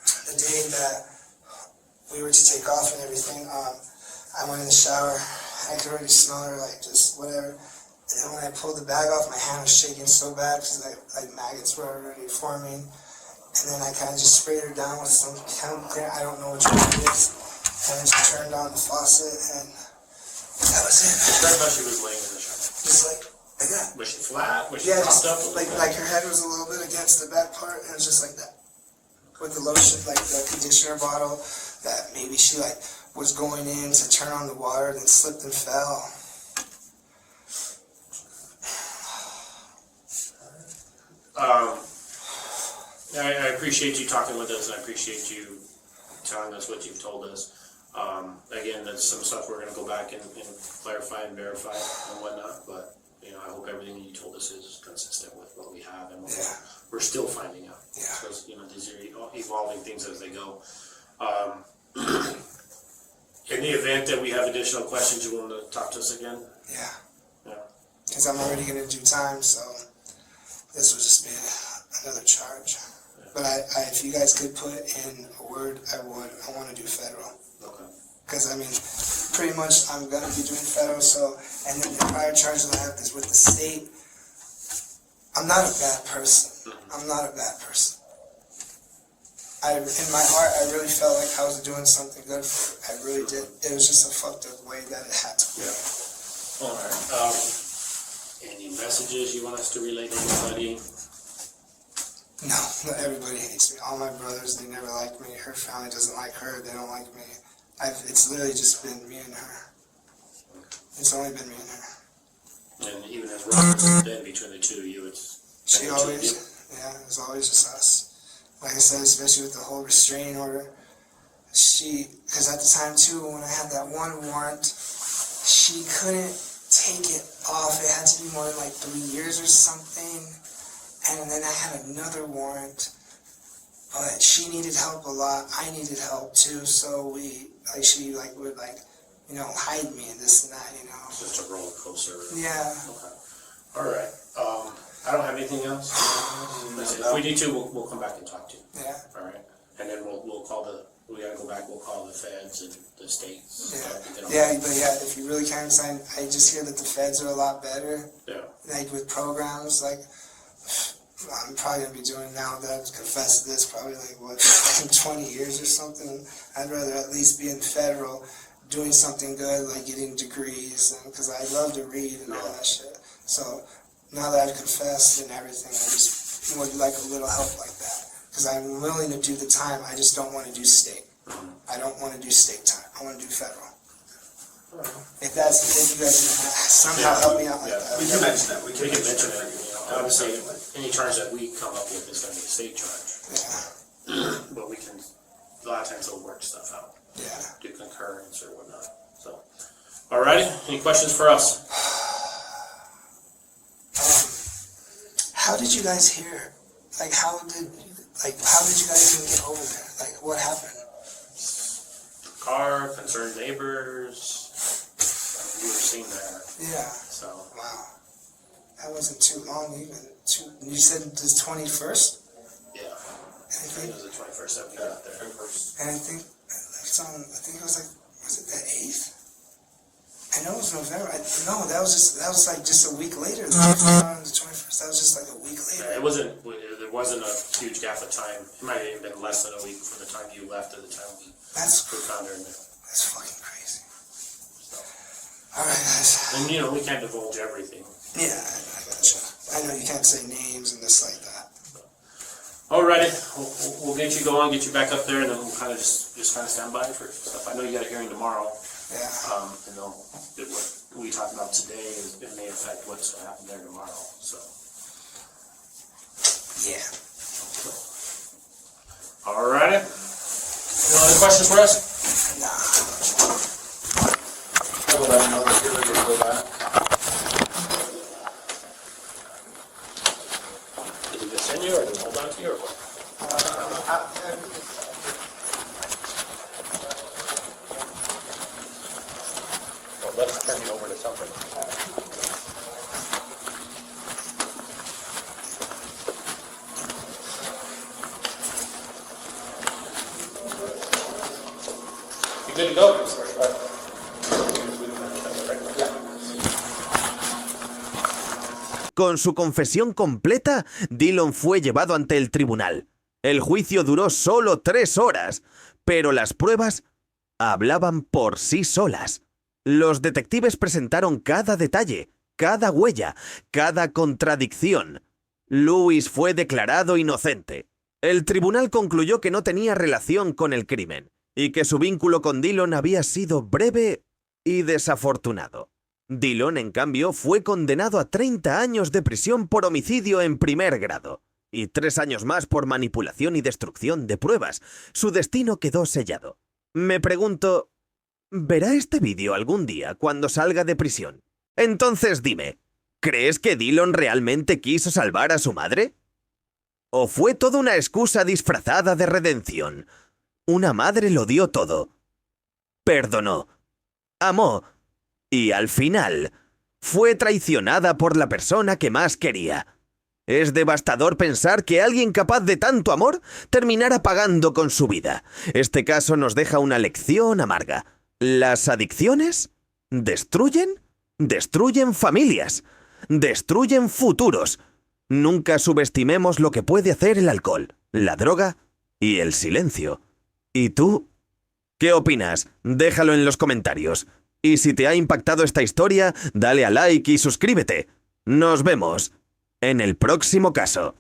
the day that we were to take off and everything, I went in the shower. I could already smell her, like just whatever. And then when I pulled the bag off, my hand was shaking so bad because like maggots were already forming. And then I kind of just sprayed her down with some chemical cleaner. I don't know which one it is. And then she turned on the faucet, and that was it. Describe how she was laying in the shower. Just like that. Was she flat? Was she Yeah, propped just up? like her head was a little bit against the back part, and it was just like that. With the lotion, like the conditioner bottle, that maybe she like was going in to turn on the water, then slipped and fell. I appreciate you talking with us, and I appreciate you telling us what you've told us. Again, that's some stuff we're going to go back and clarify and verify and whatnot, but you know, I hope everything you told us is consistent with what we have and what we're still finding out. Yeah. Because, you know, these are evolving things as they go. In the event that we have additional questions, you want to talk to us again? Yeah. Yeah. Because I'm already going to do time, so this would just be another charge. But if you guys could put in a word, I would. I want to do federal. Okay. Because, I mean, pretty much I'm going to be doing federal, so, and then the prior charge that I have is with the state. I'm not a bad person. I'm not a bad person. In my heart, I really felt like I was doing something good for it. I really did. It was just a fucked up way that it had to be. Yeah. All right. Any messages you want us to relay to anybody? No, not everybody hates me. All my brothers, they never liked me. Her family doesn't like her. They don't like me. It's literally just been me and her. It's only been me and her. And even as rough as it's been between the two of you, it's... She always, it was always just us. Like I said, especially with the whole restraining order. Because at the time too, when I had that one warrant, she couldn't take it off. It had to be more than like 3 years or something. And then I had another warrant, but she needed help a lot. I needed help too, so she would hide me and this and that, you know. Just a roller coaster. Yeah. Okay. All right. I don't have anything else. If we need to, we'll come back and talk to you. Yeah. All right. And then we'll call we gotta go back. We'll call the feds and the states. Yeah. But if you really can't sign, I just hear that the feds are a lot better. Yeah. Like with programs, like I'm probably gonna be doing now that I've confessed to this, probably like what 20 years or something. I'd rather at least be in federal, doing something good, like getting degrees, and because I love to read and all that shit. So now that I've confessed and everything, I just would like a little help like that. Because I'm willing to do the time, I just don't want to do state. I don't want to do state time. I want to do federal. If you guys can somehow help me out like that. We can mention that. We can mention it. Obviously, any charge that we come up with is going to be a state charge. Yeah. But we can, a lot of times they'll work stuff out. Yeah. Do concurrence or whatnot. So, alrighty. Any questions for us? How did you guys hear Like, how did you guys even get over there? Like, what happened? Car, concerned neighbors. You were seen there, Yeah. so. Wow. That wasn't too long even. You said the 21st? Yeah. I think it was the 21st that we got there. And I think it was like, was it the 8th? I know it was November. No, that was like just a week later. The 21st, that was just like a week later. Yeah, there wasn't a huge gap of time. It might have even been less than a week from the time you left to the time we found her in there. That's fucking crazy. All right, guys. And we can't divulge everything. Yeah, I gotcha. I know you can't say names and this like that. Alrighty, we'll get you going, get you back up there, and then we'll kind of just kind of stand by for stuff. I know you got a hearing tomorrow. Yeah. And what we talked about today may affect what's going to happen there tomorrow. So. Yeah. Alrighty. No other questions for us? Nah. I will let you know that you're ready to go back. Did he just send you, or did he hold on to you, or what? Well, let's turn you over to something. You good to go? Con su confesión completa, Dillon fue llevado ante el tribunal. El juicio duró solo 3 horas, pero las pruebas hablaban por sí solas. Los detectives presentaron cada detalle, cada huella, cada contradicción. Lewis fue declarado inocente. El tribunal concluyó que no tenía relación con el crimen y que su vínculo con Dillon había sido breve y desafortunado. Dillon, en cambio, fue condenado a 30 años de prisión por homicidio en primer grado y 3 años más por manipulación y destrucción de pruebas. Su destino quedó sellado. Me pregunto, ¿verá este vídeo algún día cuando salga de prisión? Entonces dime, ¿crees que Dillon realmente quiso salvar a su madre? ¿O fue toda una excusa disfrazada de redención? Una madre lo dio todo. Perdonó. Amó. Y al final, fue traicionada por la persona que más quería. Es devastador pensar que alguien capaz de tanto amor terminara pagando con su vida. Este caso nos deja una lección amarga. ¿Las adicciones destruyen? Destruyen familias. Destruyen futuros. Nunca subestimemos lo que puede hacer el alcohol, la droga y el silencio. ¿Y tú? ¿Qué opinas? Déjalo en los comentarios. Y si te ha impactado esta historia, dale a like y suscríbete. Nos vemos en el próximo caso.